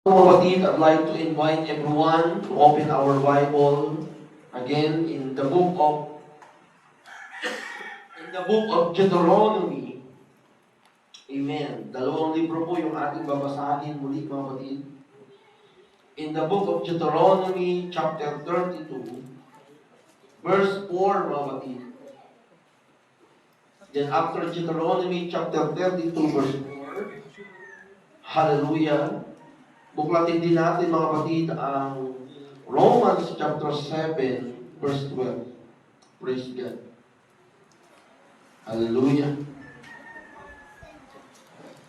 Kapatid, I'd like to invite everyone to open our Bible again in the book of Deuteronomy. Amen. Dalawang libro po yung ating babasahin muli, mga kapatid. In the book of Deuteronomy, chapter 32, verse 4, mga kapatid. Then after Deuteronomy, chapter 32, verse 4, hallelujah. Buklatin din natin, mga kapatid, ang Romans chapter 7, verse 12. Praise God. Hallelujah.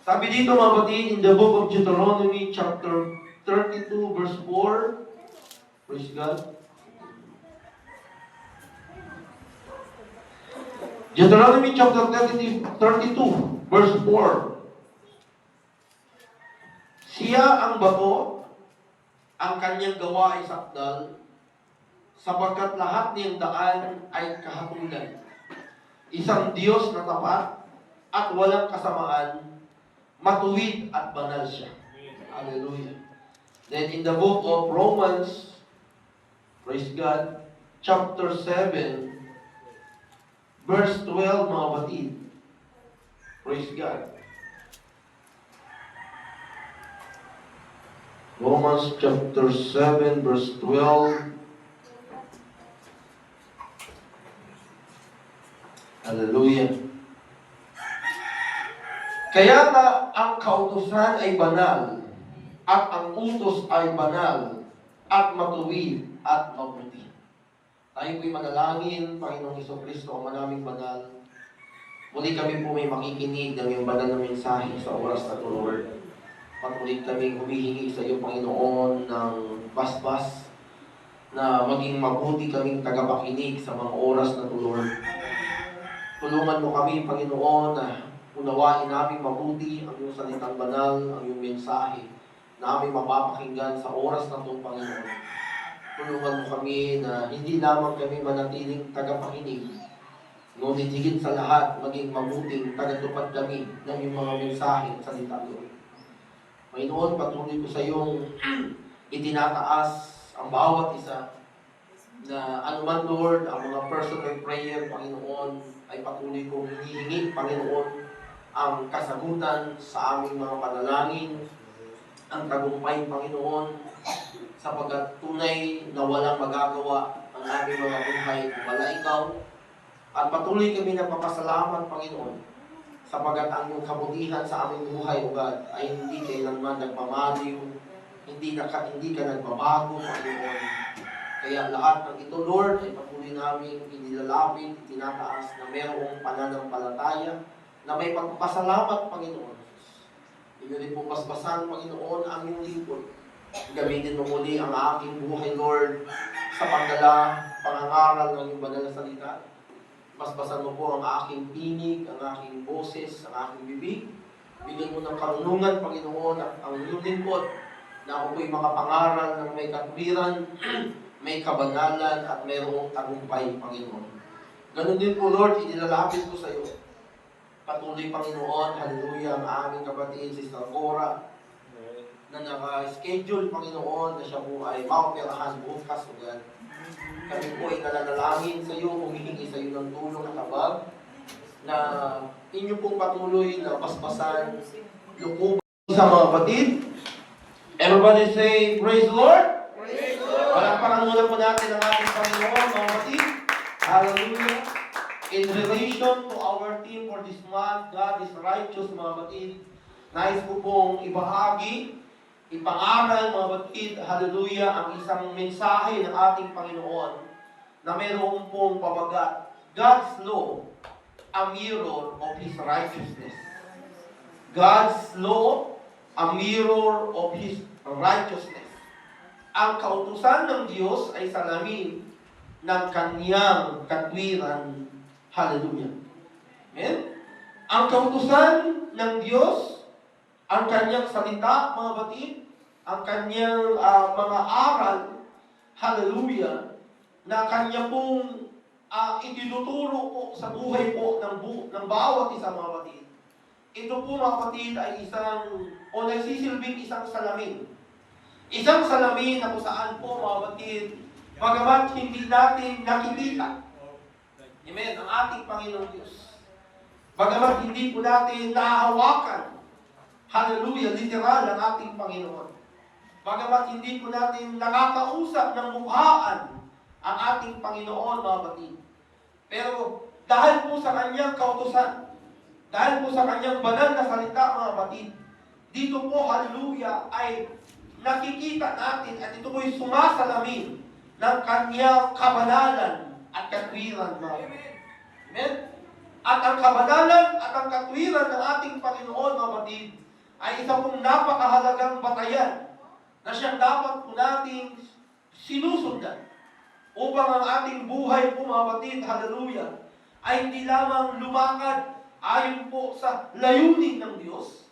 Sabi dito, mga kapatid, in the book of Deuteronomy chapter 32, verse 4. Praise God. Deuteronomy chapter 32, verse 4. Siya ang bato, ang kanyang gawa ay sakdal, sapagkat lahat niyang daan ay kahatulan. Isang Diyos na tapat at walang kasamaan, matuwid at banal siya. Hallelujah. Then in the book of Romans, praise God, chapter 7, verse 12, mga kapatid. Praise God. Romans chapter 7, verse 12. Hallelujah. Kaya nga ang kautusan ay banal, at ang utos ay banal, at matuwid, at mabuti. Tayo po'y manalangin, Panginoong Jesucristo, ang manaming banal. Muli kami po may makikinig ng iyong banal na mensahe sa oras na ito, Lord. Patuloy kami humihingi sa iyo, Panginoon, ng basbas na maging mabuti kaming tagapakinig sa mga oras na ito, Lord. Tulungan mo kami, Panginoon, na unawain namin mabuti ang iyong salitang banal, ang iyong mensahe na aming mapapakinggan sa oras na ito, Panginoon. Tulungan mo kami na hindi lamang kami manatiling tagapakinig, ngunit higit sa lahat, maging mabuting tagatupad kami ng iyong mga mensahe at salita, Lord. Panginoon, patuloy ko sa iyong itinataas ang bawat isa na anuman, Lord, ang mga personal prayer, Panginoon, ay patuloy kong hinihingi, Panginoon, ang kasagutan sa aming mga panalangin, ang tagumpay, Panginoon, sapagkat tunay na walang magagawa ang aming mga buhay kung wala Ikaw. At patuloy kami nagpapasalamat, Panginoon, sapagkat ang iyong kabutihan sa aming buhay, O God, ay hindi kailanman nagmamaliw, hindi ka nagbabago, Panginoon. Kaya lahat ng ito, Lord, ay patuloy namin inilalapit, itinataas na mayroong pananampalataya na may pagpasalamat, Panginoon. Inyo rin po basbasan, Panginoon, ang iyong lingkod. Gamitin mo muli ang aking buhay, Lord, sa pagdala, pangangaral ng iyong banal na salita. Basbasan mo po ang aking tinig, ang aking boses, ang aking bibig. Bigyan mo ng karunungan, Panginoon, at ang iyong lingkod na ako po'y makapangaral ng may katwiran, may kabanalan, at mayroong tagumpay, Panginoon. Ganon din po, Lord, inilalapit ko sa iyo. Patuloy, Panginoon, hallelujah, ang aming kapatid, Sister Cora, na naka-schedule, Panginoon, na siya po ay maoperahan bukas, O God. Kami po ay nananalangin sa iyo, humihingi sa iyo ng tulong at abag, na inyo pong patuloy na basbasan, lukuban sa mga kapatid. Everybody say, praise the Lord! Praise the Lord! Palakpakan muna po natin ang ating Panginoon, mga kapatid. Hallelujah! In relation to our theme for this month, God is righteous, mga kapatid. Nais ko pong ibahagi, ipangaral, mga kapatid, hallelujah, ang isang mensahe ng ating Panginoon na mayroon pong pamagat. God's law, a mirror of His righteousness. God's law, a mirror of His righteousness. Ang kautusan ng Diyos ay salamin ng Kanyang katwiran. Hallelujah. Amen? Ang kautusan ng Diyos, ang Kanyang salita, mga batid, ang Kanyang mga aral, hallelujah, na Kanya pong itinuturo po sa buhay po ng bawat isa, mga batid. Ito po, mga kapatid, ay nagsisisilbing isang salamin Isang salamin na kung saan po, mga kapatid, bagamat hindi natin nakikita, amen, ang ating Panginoong Diyos. Bagamat hindi po natin nahahawakan, hallelujah, literal ang ating Panginoon. Bagamat hindi po natin nakakausap ng mukhaan ang ating Panginoon, mga kapatid. Pero dahil po sa kanyang kautusan, dahil po sa kanyang banal na salita, mga kapatid, dito po, hallelujah, ay nakikita natin at ito po'y sumasalamin ng kanyang kabanalan at katwiran, mga kapatid. Amen? At ang kabanalan at ang katwiran ng ating Panginoon, mga kapatid, ay isa pong napakahalagang batayan na siyang dapat po nating sinusundan upang ang ating buhay po, mga kapatid, hallelujah, ay hindi lamang lumakad ayon po sa layunin ng Diyos.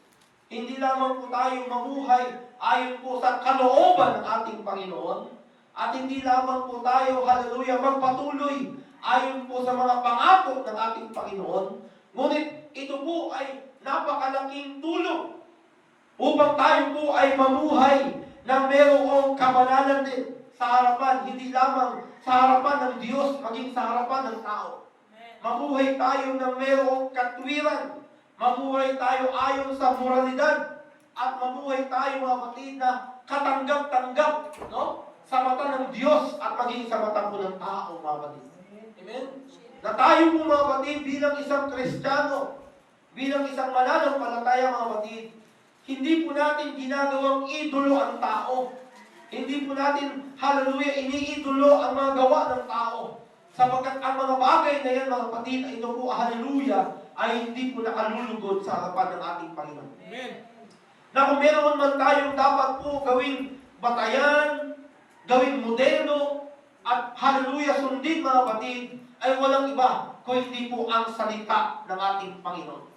Hindi lamang po tayo mamuhay ayon po sa kalooban ng ating Panginoon. At hindi lamang po tayo, hallelujah, magpatuloy ayon po sa mga pangako ng ating Panginoon. Ngunit ito po ay napakalaking tulong upang tayo po ay mamuhay na mayroong kabanalan din sa harapan, hindi lamang sa harapan ng Diyos, maging sa harapan ng tao. Mamuhay tayo ng mayroong katwiran. Mamuhay tayo ayon sa moralidad. At mamuhay tayo, mga kapatid, na katanggap-tanggap, no? Sa mata ng Diyos at maging sa mata po ng tao, mga kapatid. Amen? Na tayo po, mga kapatid, bilang isang Kristiyano, bilang isang mananampalataya, mga kapatid, hindi po natin ginagawang idolo ang tao. Hindi po natin, hallelujah, iniidolo ang mga gawa ng tao. Sapagkat ang mga bagay na yan, mga kapatid, ay ito po, hallelujah, ay hindi po nakalulugod sa harapan ng ating Panginoon. Amen. Na kung meron man tayong dapat po gawing batayan, gawing modelo, at hallelujah, sundin, mga kapatid, ay walang iba kung hindi po ang salita ng ating Panginoon.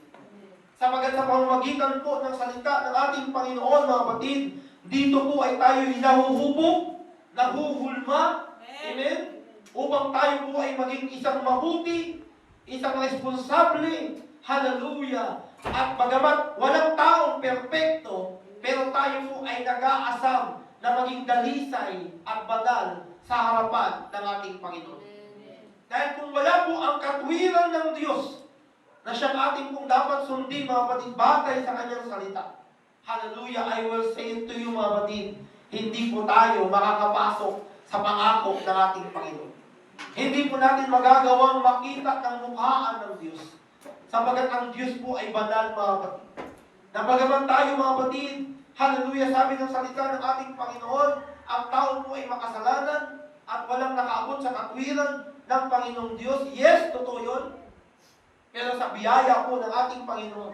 Sapagkat sa pamamagitan po ng salita ng ating Panginoon, mga kapatid, dito po ay tayo nahuhubog, nahuhulma, amen? Upang tayo po ay maging isang mabuti, isang responsable, hallelujah. At bagamat walang taong perpekto, pero tayo po ay nag-aasam na maging dalisay at banal sa harapan ng ating Panginoon. Dahil kung wala po ang katwiran ng Diyos, na siyang ating pong dapat sundin, mga kapatid, batay sa kanyang salita, hallelujah, I will say it to you, mga kapatid, hindi po tayo makakapasok sa pangako ng ating Panginoon. Hindi po natin magagawang makita ng mukhaan ng Diyos. Sapagkat ang Diyos po ay banal, mga kapatid. Napagaman tayo, mga kapatid, hallelujah, sabi ng salita ng ating Panginoon, ang tao po ay makasalanan at walang nakaabot sa katwiran ng Panginoong Diyos. Yes, totoo yun. Pero sa biyaya po ng ating Panginoon,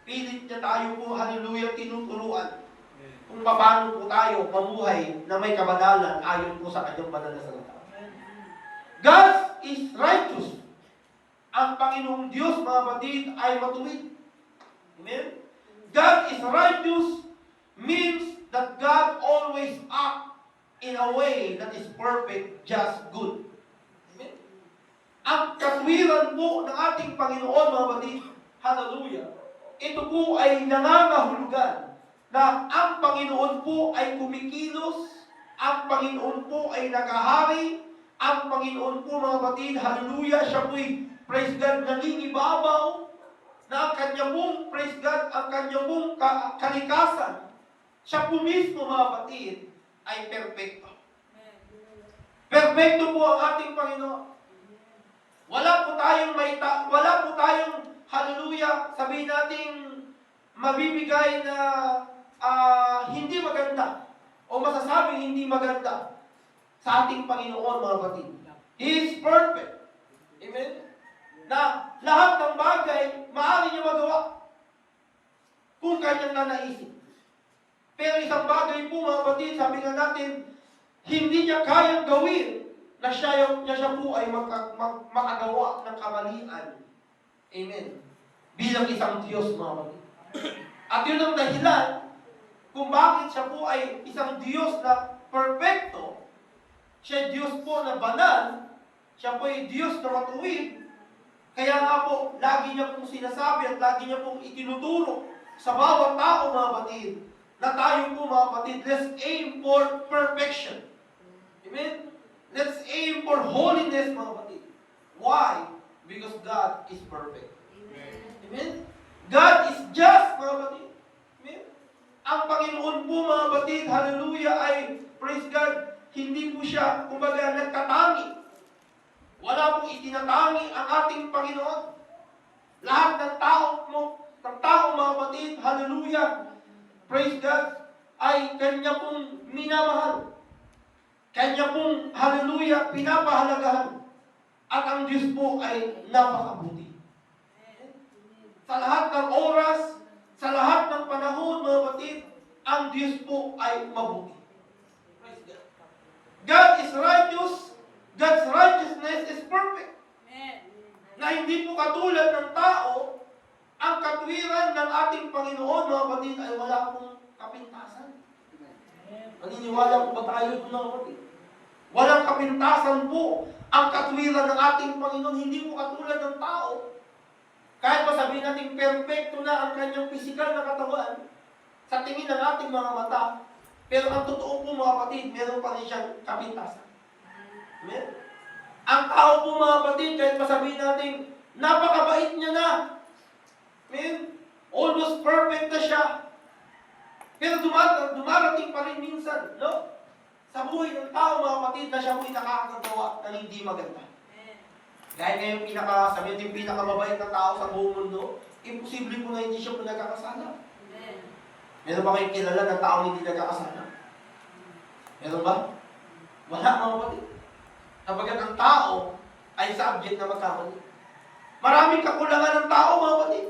pilit niya tayo po, hallelujah, tinuturuan kung paano po tayo mamuhay na may kabanalan ayon po sa kanyang banal na salita. God is righteous. Ang Panginoong Diyos, mga kapatid, ay matuwid. Amen? God is righteous means that God always acts in a way that is perfect, just, good. Amen? Ang katwiran po ng ating Panginoon, mga kapatid, hallelujah, ito po ay nangangahulugan na ang Panginoon po ay kumikilos, ang Panginoon po ay naghahari, ang Panginoon po, mga kapatid, hallelujah, siya po'y, praise God, nangingibabaw, na ang kanya pong, praise God, ang kanya pong kalikasan, siya po mismo, mga kapatid, ay perfecto. Perfecto po ang ating Panginoon. Wala po tayong, hallelujah, sabihin natin, mabibigay na hindi maganda o masasabing hindi maganda sa ating Panginoon, mga kapatid. He is perfect. Amen? Na lahat ng bagay, maaari niya magawa kung kanyang nanaisip. Pero isang bagay po, mga kapatid, sabi nga natin, hindi niya kayang gawin na siya po ay makagawa ng kamalian. Amen. Bilang isang Diyos, mga kapatid. At yun ang dahilan kung bakit siya po ay isang Diyos na perfecto. Siya Diyos po na banal. Siya po ay Diyos na matuwid. Kaya nga po, lagi niya pong sinasabi at lagi niya pong itinuturo sa bawat tao, mga kapatid, na tayo po mga kapatid, let's aim for perfection. Amen? Let's aim for holiness mga kapatid. Why? Because God is perfect. Amen? God is just mga kapatid. Amen? Ang Panginoon po mga kapatid, hallelujah, ay, praise God, hindi po siya, kumbaga, nagtatangi. Wala pong itinatangi ang ating Panginoon. Lahat ng tao mga kapatid, hallelujah, praise God, ay Kanya pong minamahal. Kanya pong, hallelujah, pinapahalagahan. At ang Diyos po ay napakabuti. Sa lahat ng oras, sa lahat ng panahon, mga kapatid, ang Diyos po ay mabuti. Praise God. God is righteous. God's righteousness is perfect. Na hindi po katulad ng tao, ang katwiran ng ating Panginoon, mga kapatid, ay wala pong kapintasan. Naniniwala po ba tayo doon, mga kapatid? Walang kapintasan po ang katwiran ng ating Panginoon. Hindi po katulad ng tao. Kahit pa sabihin natin perfecto na ang kanyang physical na katawan sa tingin ng ating mga mata, pero ang totoo po mga kapatid, meron pa rin siyang kapintasan. Amen? Ang tao po mga kapatid, kahit pa sabihin natin, napakabait niya na. Amen? Almost perfect na siya. Pero dumarating pa rin minsan, no? Sa buhay ng tao mga kapatid, na siya po'y nakakagawa ng hindi maganda. Dahil ngayon sabihin yung pinakamabait na tao sa buong mundo, imposible po na hindi siya po nagkakasala. Meron ba kayong kilala ng tao hindi nagkakasala? Meron ba? Wala mga kapatid. Sabagat ang tao ay subject na magkamali. Maraming kakulangan ng tao mga kapatid.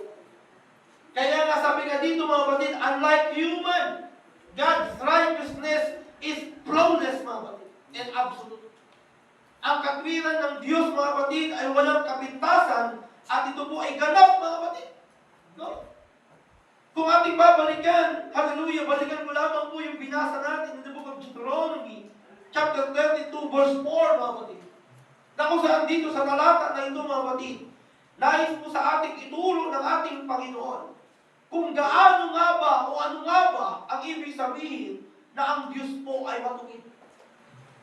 Kaya nga sabi nga dito mga kapatid, unlike human, God's righteousness is flawless mga kapatid and absolute. Ang katwiran ng Diyos mga kapatid ay walang kapintasan at ito po ay ganap mga kapatid. No? Kung ating babalikan, hallelujah, balikan ko lamang po yung binasa natin in the book of Deuteronomy, chapter 32, verse 4 mga kapatid. Na kung saan dito sa talata na ito mga kapatid, nais po sa ating ituro ng ating Panginoon kung gaano nga ba o ano nga ba ang ibig sabihin na ang Diyos po ay matuwid.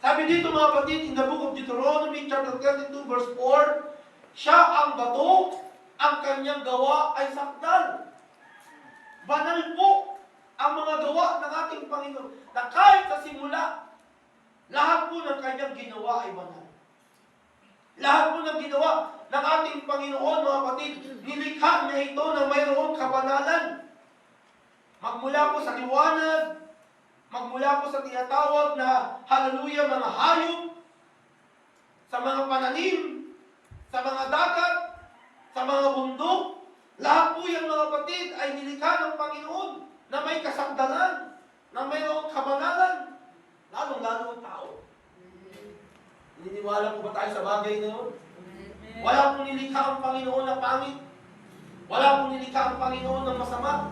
Sabi dito mga kapatid, in the book of Deuteronomy, chapter 32, verse 4, siya ang bato, ang kanyang gawa ay sakdal. Banal po ang mga gawa ng ating Panginoon, na kahit sa simula, lahat po ng kanyang ginawa ay banal. Lahat po ng ginawa ng ating Panginoon, mga kapatid, nilikha niya ito na mayroong kabanalan. Magmula po sa liwanag, magmula po sa tinatawag na, hallelujah, mga hayop, sa mga pananim, sa mga dagat, sa mga bundok, lahat po yung mga kapatid ay nilikha ng Panginoon na may kasagdalan, na mayroong kabanalan, lalong-lalo ang tao. Naniniwala po ba tayo sa bagay na yun? Wala pong nilikha ang Panginoon na pangit. Wala pong nilikha ang Panginoon na masama.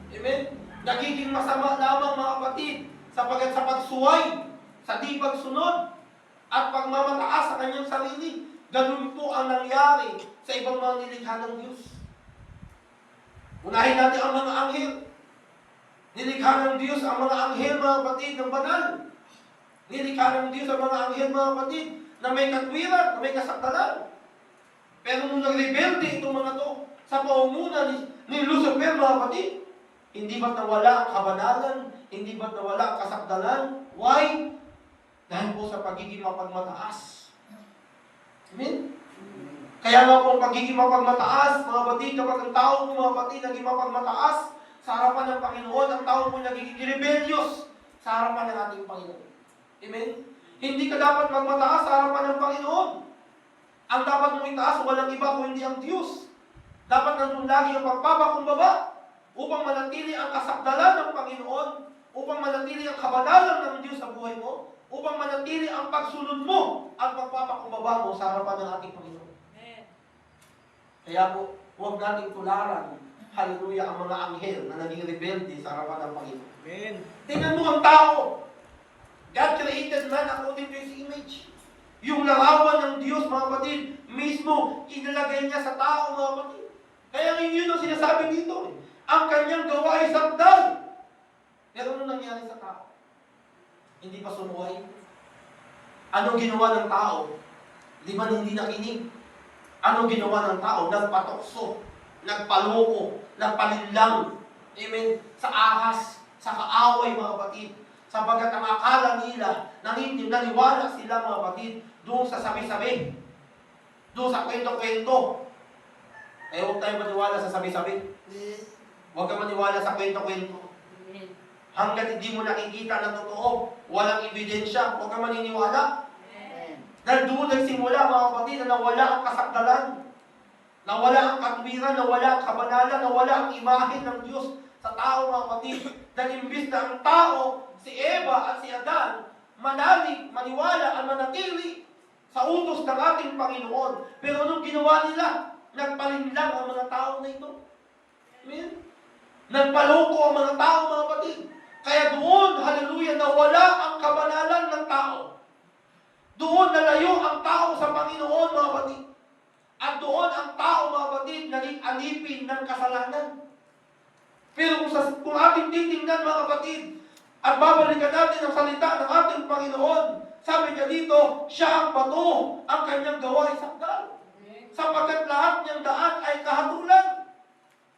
Amen? Nagiging masama lamang mga kapatid sapagkat sa pagsuway, sa di pagsunod, at pagmamataas sa kanyang sarili. Ganun po ang nangyari sa ibang mga nilikha ng Diyos. Unahin natin ang mga anghel. Nilikha ng Diyos ang mga anghel mga kapatid ng banal. Nilikha ng Diyos ang mga anghel mga kapatid na may katwiran, na may kasakdalan. Pero nung nagrebelde itong mga to sa paunguna ni Lucifer mga kapatid, hindi ba't nawala ang kabanalan? Hindi ba't nawala ang kasakdalan? Why? Dahil po sa pagiging mapagmataas. Amen? Kaya nga po ang pagiging mapagmataas, mga kapatid, kapag ang tao po mga kapatid naging mapagmataas sa harapan ng Panginoon, ang tao po nagiging rebellious sa harapan ng ating Panginoon. Amen? Hindi ka dapat magmataas sa harapan ng Panginoon. Ang dapat mong itaas, walang iba kung hindi ang Diyos. Dapat nandun lagi ang pagpapakumbaba upang manatili ang kasakdalan ng Panginoon, upang manatili ang kabanalan ng Diyos sa buhay mo, upang manatili ang pagsunod mo at pagpapakumbaba mo sa harapan ng ating Panginoon. Kaya po, huwag nating tularan, hallelujah, ang mga anghel na naging rebelde sa harapan ng Panginoon. Amen. Tingnan mo ang tao. God created man according to His image. Yung larawan ng Diyos, mga kapatid, mismo, inilagay niya sa tao, mga kapatid. Kaya yun ang sinasabi dito. Ang kanyang gawa ay sakdal. Pero ano nangyari sa tao? Hindi pa sumuhay. Anong ginawa ng tao? Di ba hindi nakinig? Anong ginawa ng tao? Nagpatokso, nagpaloko, nagpalinlang. Amen? Sa ahas, sa kaaway, mga kapatid. Sapagat ang akala nila, naniwala sila, mga kapatid, doon sa sabi-sabi. Doon sa kwento-kwento. Eh, huwag tayo maniwala sa sabi-sabi. Huwag ka maniwala sa kwento-kwento. Hanggat hindi mo nakikita na totoo, walang ebidensya, huwag ka maniniwala. Dahil doon nagsimula, mga kapatid, na nawala ang kasakdalan, nawala ang katwiran, nawala ang kabanalan, nawala ang imahe ng Diyos sa tao, mga kapatid. Dahil imbis na ang tao, si Eva at si Adan, manalig, maniwala, at manatili sa utos ng ating Panginoon. Pero anong ginawa nila? Nagpalinlang ang mga tao na ito. Amen? Nagpaloko ang mga tao, mga kapatid. Kaya doon, hallelujah, nawala ang kabanalan ng tao. Doon nalayo ang tao sa Panginoon, mga kapatid. At doon ang tao, mga kapatid, naging alipin ng kasalanan. Pero kung ating titingnan, mga kapatid, at babalikan natin ang salita ng ating Panginoon, sabi niya dito, siya ang bato, ang kanyang gawa ay sakdal. Sapagkat lahat niyang daan ay kahatulan.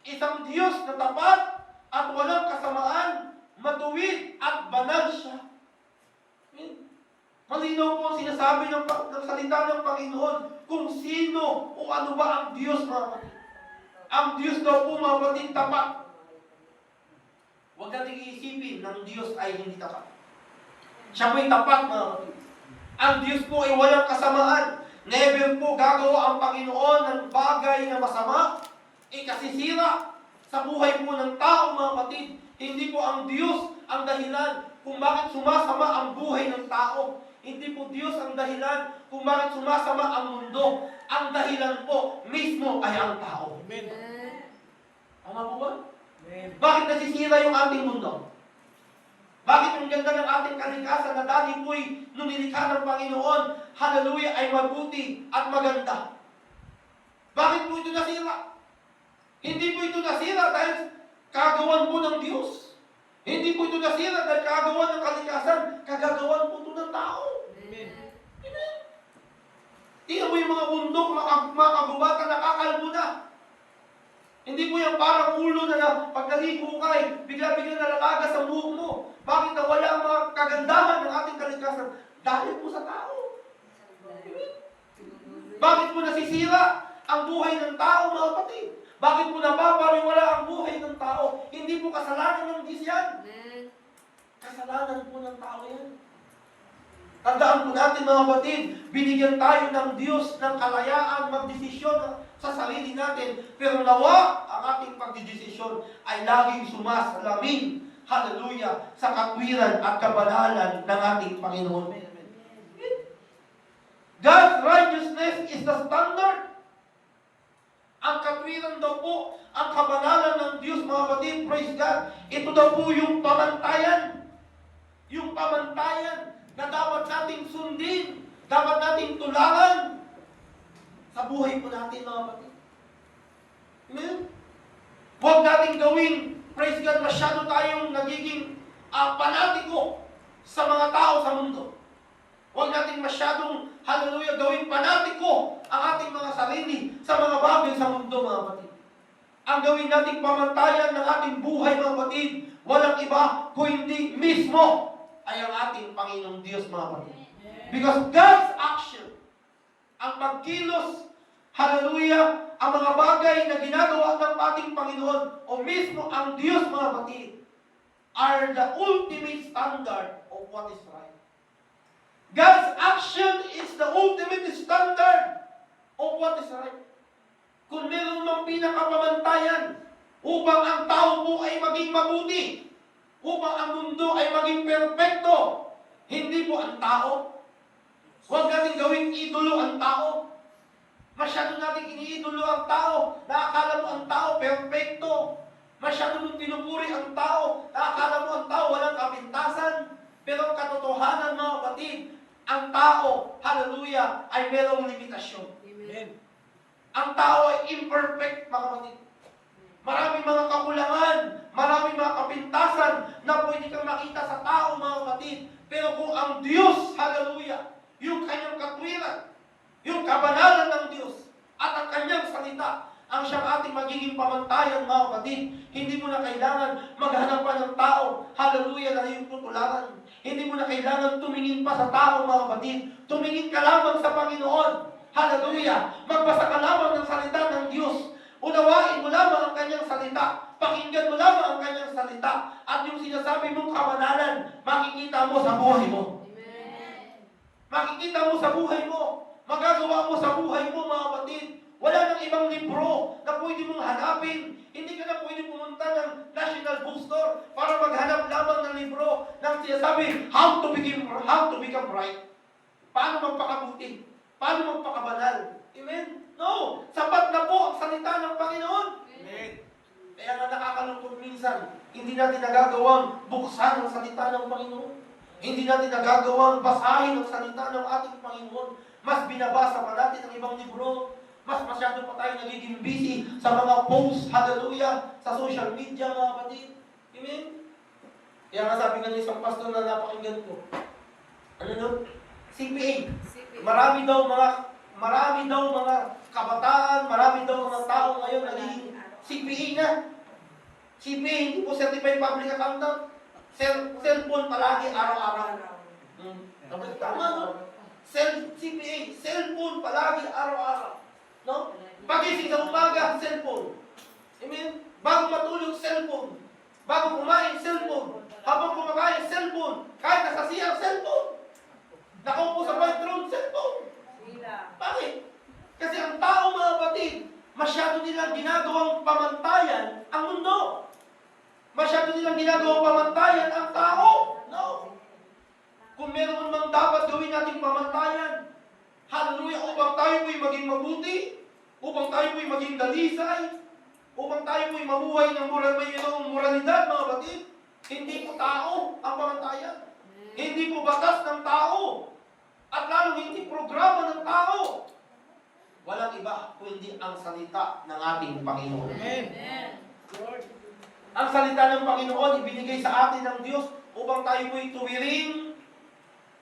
Isang Diyos na tapat at walang kasamaan, matuwid at banal siya. Malinaw po ang sinasabi ng salita ng Panginoon kung sino o ano ba ang Diyos, mga kapatid. Ang Diyos daw po, mga kapatid, tapat. Huwag natin iisipin ng Diyos ay hindi tapat. Siya po'y tapat, mga kapatid. Ang Diyos po ay walang kasamaan. Never po gagawa ang Panginoon ng bagay na masama, ikasisira sa buhay po ng tao, mga kapatid. Hindi po ang Diyos ang dahilan kung bakit sumasama ang buhay ng tao. Hindi po Diyos ang dahilan kung bakit sumasama ang mundo. Ang dahilan po mismo ay ang tao. Amen. Tama po ba? Amen. Bakit nasisira yung ating mundo? Bakit yung ganda ng ating kalikasan na dati po'y nung nilikha ng Panginoon, hallelujah, ay mabuti at maganda? Bakit po ito nasira? Hindi po ito nasira dahil kagawan po ng Diyos. Hindi po ito nasira dahil kagawan ng kalikasan, kagagawan po ito ng tao. Amen. Amen. Tingnan mo yung mga bundok, mga kagubatan, nakakalbo na. Hindi po yung parang ulo na pag naligo ka, bigla-bigla nalalagas ang buhok mo. Bakit nawala ang mga kagandahan ng ating kalikasan? Dahil po sa tao. Amen. Bakit po nasisira ang buhay ng tao, mga kapatid? Bakit po napapariwala ang buhay ng tao? Hindi po kasalanan ng Diyos yan. Kasalanan po ng tao yan. Tandaan po natin, mga kapatid, binigyan tayo ng Diyos ng kalayaan magdesisyon sa sarili natin. Pero nawa ang ating pagdidesisyon ay laging sumasalamin, hallelujah, sa katwiran at kabanalan ng ating Panginoon. God's righteousness is the standard. Ang katwiran daw po, ang kabanalan ng Diyos, mga kapatid, praise God. Ito daw po yung pamantayan. Yung pamantayan na dapat nating sundin, dapat nating tularan sa buhay po natin, mga kapatid. Amen? Huwag nating gawin, praise God, masyado tayong nagiging panatiko sa mga tao sa mundo. Huwag nating masyadong, hallelujah, gawin panatiko ang ating mga sarili sa mga bagay sa mundo, mga kapatid. Ang gawin nating pamantayan ng ating buhay, mga kapatid, walang iba kung hindi mismo ay ang ating Panginoong Diyos, mga kapatid. Because God's action, ang pagkilos, hallelujah, ang mga bagay na ginagawa ng ating Panginoon o mismo ang Diyos, mga kapatid, are the ultimate standard of what is right. God's action is the ultimate standard of what is right. Kung meron mang pinakapamantayan upang ang tao po ay maging mabuti, upang ang mundo ay maging perpekto, hindi po ang tao. Huwag natin gawing idolo ang tao. Masyado natin iniidolo ang tao. Nakakala mo ang tao perpekto. Masyado mong pinupuri ang tao. Nakakala mo ang tao walang kapintasan. Pero ang katotohanan, mga kapatid, ang tao, hallelujah, ay merong limitasyon. Amen. Ang tao ay imperfect, mga kapatid. Maraming mga kakulangan, maraming mga kapintasan na pwede kang makita sa tao, mga kapatid. Pero kung ang Diyos, hallelujah, yung kanyang katwiran, yung kabanalan ng Diyos, at ang kanyang salita, ang siyang ating magiging pamantayan, mga kapatid. Hindi mo na kailangan maghanap pa ng tao, hallelujah, na iyong tutularan. Hindi mo na kailangan tumingin pa sa tao, mga kapatid. Tumingin ka lamang sa Panginoon. Hallelujah! Magbasa ka lamang ng salita ng Diyos. Unawain mo lamang ang kanyang salita. Pakinggan mo lamang ang kanyang salita. At yung sinasabi mong kabanalan, makikita mo sa buhay mo. Amen. Makikita mo sa buhay mo. Magagawa mo sa buhay mo, mga kapatid. Wala nang ibang libro na pwede mong hanapin. Hindi ka na pwede pumunta ng National Bookstore para maghanap lamang ng libro ng sinasabi, how to become right. Paano magpakabuti? Paano magpakabanal? Amen? No! Sapat na po ang salita ng Panginoon. Amen. Kaya nga nakakalungkot minsan, hindi natin nagagawang buksan ang salita ng Panginoon. Hindi natin nagagawang basahin ang salita ng ating Panginoon. Mas binabasa pa natin ang ibang libro. Mas masyado pa tayo nagiging busy sa mga posts, hallelujah, sa social media, mga kapatid. Amen? Kaya nga sabi nga ng isang pastor na napakinggan ko, ano no? CPA. Marami daw mga kabataan, marami daw mga tao ngayon nagiging CPA na. CPA, hindi po Certified Public Accountant. Cellphone palagi, araw-araw. Tama, no? CPA, cellphone palagi, araw-araw. No? Pagising sa umaga, cellphone. Amen? Bago matulog, cellphone. Bago kumain, cellphone. Habang kumakain, cellphone. Kahit nasa CR, cellphone. Nakaupo sa bathroom, cellphone. Bakit? Kasi ang tao, mga kapatid, masyado nilang ginagawang pamantayan ang mundo. Masyado nilang ginagawang pamantayan ang tao. No. Kung meron mang dapat gawin nating pamantayan, hallelujah, upang tayo po'y maging mabuti, upang tayo po'y maging dalisay, upang tayo po'y mamuhay ng moralidad, mga kapatid, hindi po tao ang pamantayan. Hindi po batas ng tao. At lalo hindi programa ng tao. Walang iba kundi ang salita ng ating Panginoon. Amen. Ang salita ng Panginoon ibinigay sa atin ng Diyos upang tayo po'y tuwiring,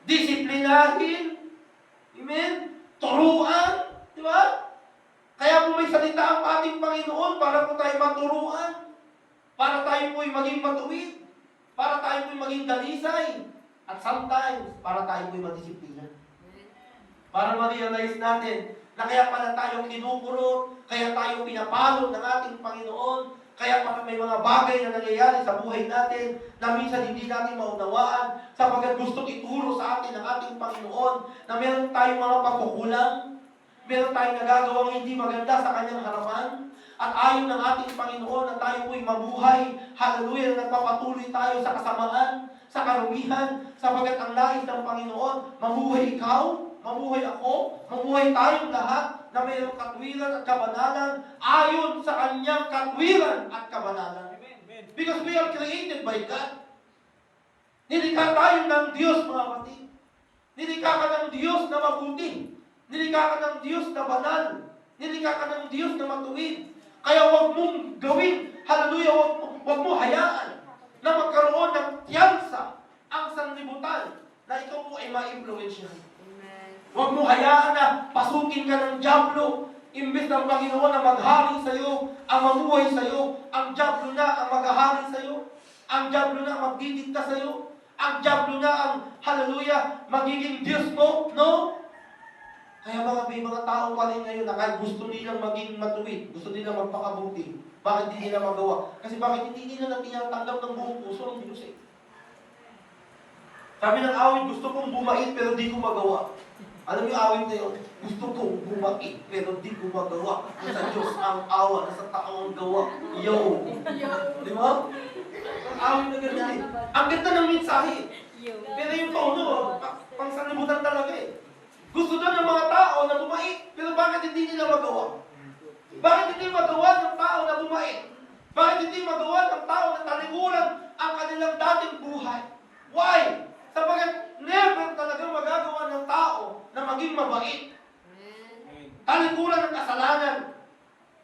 disiplinahin, amen, turuan, di ba? Kaya po may salita ang ating Panginoon para po tayo maturuan, para tayo po'y maging matuwid, para tayo po'y maging dalisay, at sometimes, para tayo po'y madisiplina. Para ma-realize natin na kaya pala tayo kinukurot, kaya tayo pinapalo ng ating Panginoon, kaya may mga bagay na nangyayari sa buhay natin na minsan hindi natin maunawaan sapagkat gustong ituro sa atin ng ating Panginoon na meron tayong mga pagkukulang, meron tayong nagagawang hindi maganda sa kanyang harapan, at ayon ng ating Panginoon na tayo po'y mabuhay, hallelujah, na nagpapatuloy tayo sa kasamaan, sa karumihan, sapagkat ang nais ng Panginoon, mabuhay ikaw, mabuhay ako, mabuhay tayong lahat na mayroong katwiran at kabanalan ayon sa kanyang katwiran at kabanalan. Because we are created by God. Nilikha tayo ng Diyos, mga kapatid. Nilikha ka ng Diyos na mabuti. Nilikha ka ng Diyos na banal. Nilikha ka ng Diyos na matuwid. Kaya huwag mong gawin, hallelujah, huwag mo hayaan na magkaroon ng tiyansa ang sanlibutan na ikaw po ay ma-influensyahan. Huwag mo hayaan na pasukin ka ng dyablo. Imbes ng Panginoon na maghari sa iyo, ang mamuhay sa iyo, ang dyablo na ang maghahari sa iyo, ang dyablo na ang magdidikta sa iyo, ang dyablo na ang, hallelujah, magiging Diyos mo, no? Kaya may mga tao pa rin ngayon na kahit gusto nilang maging matuwid, gusto nilang magpakabuti, bakit hindi nila magawa? Kasi bakit hindi nila tinatanggap ng buong puso ng Diyos eh? Sabi ng awit, gusto kong bumait pero di ko magawa. Alam niyo awit na yun? Gusto kong bumait pero di ko magawa. Sa Diyos ang awa, nasa tao ang gawa. Yo! Di ba? Ang awit na gano'n eh. Ang ganda ng mensahe. Pero yung tono, pang sanlibutan talaga eh. Gusto daw ng mga tao na bumait, pero bakit hindi nila magawa? Bakit hindi magawa ng tao na bumait? Bakit hindi magawa ng tao na talikuran ang kanilang dating buhay? Why? Sapagat never talaga magagawa ng tao na maging mabait. Talikuran ng kasalanan.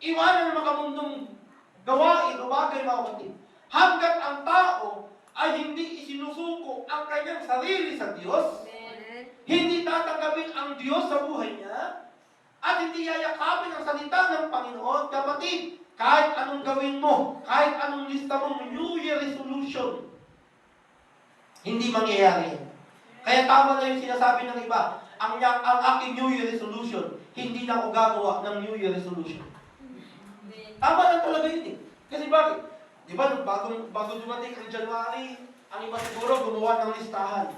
Iwanan ng makamundong gawa mananatili sa Diyos, hindi tatanggapin ang Diyos sa buhay niya, at hindi yayakapin ang salita ng Panginoon, kapatid, kahit anong gawin mo, kahit anong lista mong New Year resolution, hindi mangyayari. Kaya tama na yung sinasabi ng iba, ang aking New Year resolution, hindi na ako gagawa ng New Year resolution. Tama lang talaga yun eh. Kasi bakit? Di ba, bago dumating ang January, ang iba siguro gumawa ng listahan.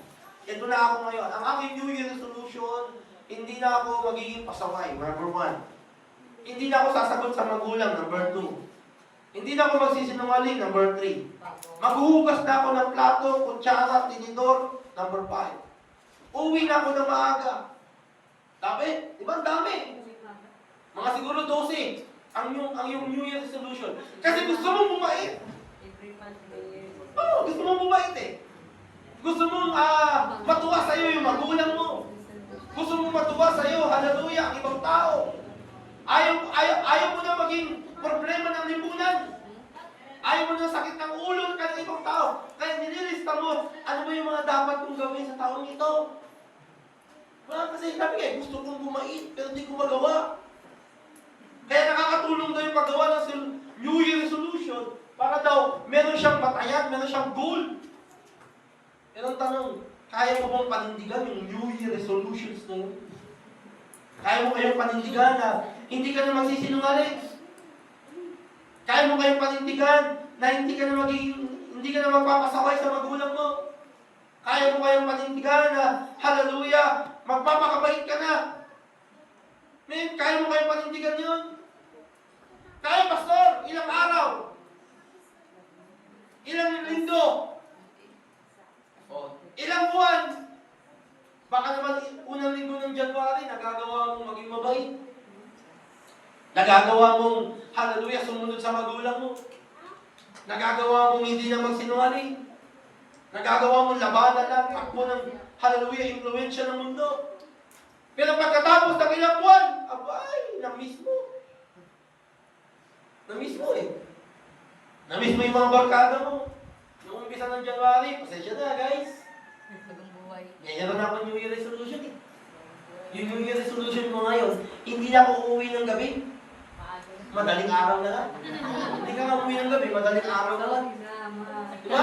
Ito na ako ngayon. Ang aking New Year resolution, hindi na ako magiging pasaway, number 1. Hindi na ako sasagot sa magulang, number 2. Hindi na ako magsisinungaling, number 3. Maghuhugas na ako ng plato, kutsara, tinidor, number 5. Uwi na ako ng maaga. Dami? Di ba? Ang dami. Mga siguro 12 ang yung New Year resolution. Kasi gusto mong bumait. Gusto mong bumait eh. Gusto mong matuwa sa'yo yung magulang mo. Gusto mong matuwa sa'yo, hallelujah, ang ibang tao. Ayaw mo na maging problema ng lipunan. Ayaw mo na sakit ng ulo ng ibang tao. Kaya nililista mo, ano ba yung mga dapat kong gawin sa taong ito? Kasi sabi nga, gusto kong bumait, pero hindi ko magawa. Kaya nakakatulong daw yung paggawa ng New Year resolution para daw meron siyang batayan, meron siyang goal. Pero ang tanong, kaya mo bang panindigan yung New Year resolutions na yun? Kaya mo kayong panindigan na hindi ka na magsisinungaling? Kaya mo kayong panindigan na hindi ka na magpapasaway sa magulang mo? Kaya mo kayong panindigan na, hallelujah, magpapakabait ka na? Kaya mo kayong panindigan yun? Kaya, pastor, ilang araw? Ilang linggo? Ilang buwan? Baka naman unang linggo ng January, nagagawa mong maging mabait. Nagagawa mong, hallelujah, sumunod sa magulang mo. Nagagawa mong hindi na magsinungaling. Nagagawa mong labanan lang, takbo ng, hallelujah, impluensya ng mundo. Pero pagkatapos ng ilang buwan, abay, na-miss mo. Na-miss mo eh. Na-miss mo yung mga barkada mo. Noong umpisa ng January, pasensya na guys. Ngayon na ako New Year resolution eh. Yung New Year resolution mo ngayon, hindi na ako uuwi ng gabi. Madaling araw na lang. Hindi ka nga uuwi ng gabi, madaling araw na lang. Diba?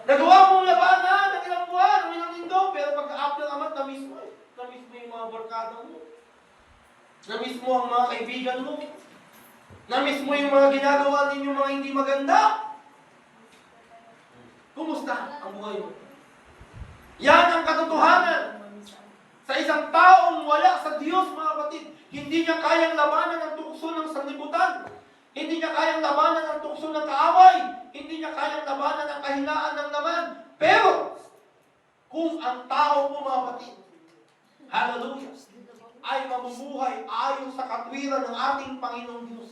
Nagawa mong labanan ng ilang buwan, ng ilang linggo, pero pagka-after naman, na-miss mo eh. Na-miss mo yung mga barkada mo. Na-miss mo ang mga kaibigan mo. Na-miss mo yung mga ginagawa ninyo mga hindi maganda. Kumusta ang buhay mo? Yan ang katotohanan. Sa isang taong wala sa Diyos, mga kapatid, hindi niya kayang labanan ang tukso ng sanlibutan. Hindi niya kayang labanan ang tukso ng kaaway. Hindi niya kayang labanan ang kahinaan ng laman. Pero, kung ang tao mo, mga kapatid, hallelujah, ay mamumuhay ayon sa katwiran ng ating Panginoong Diyos,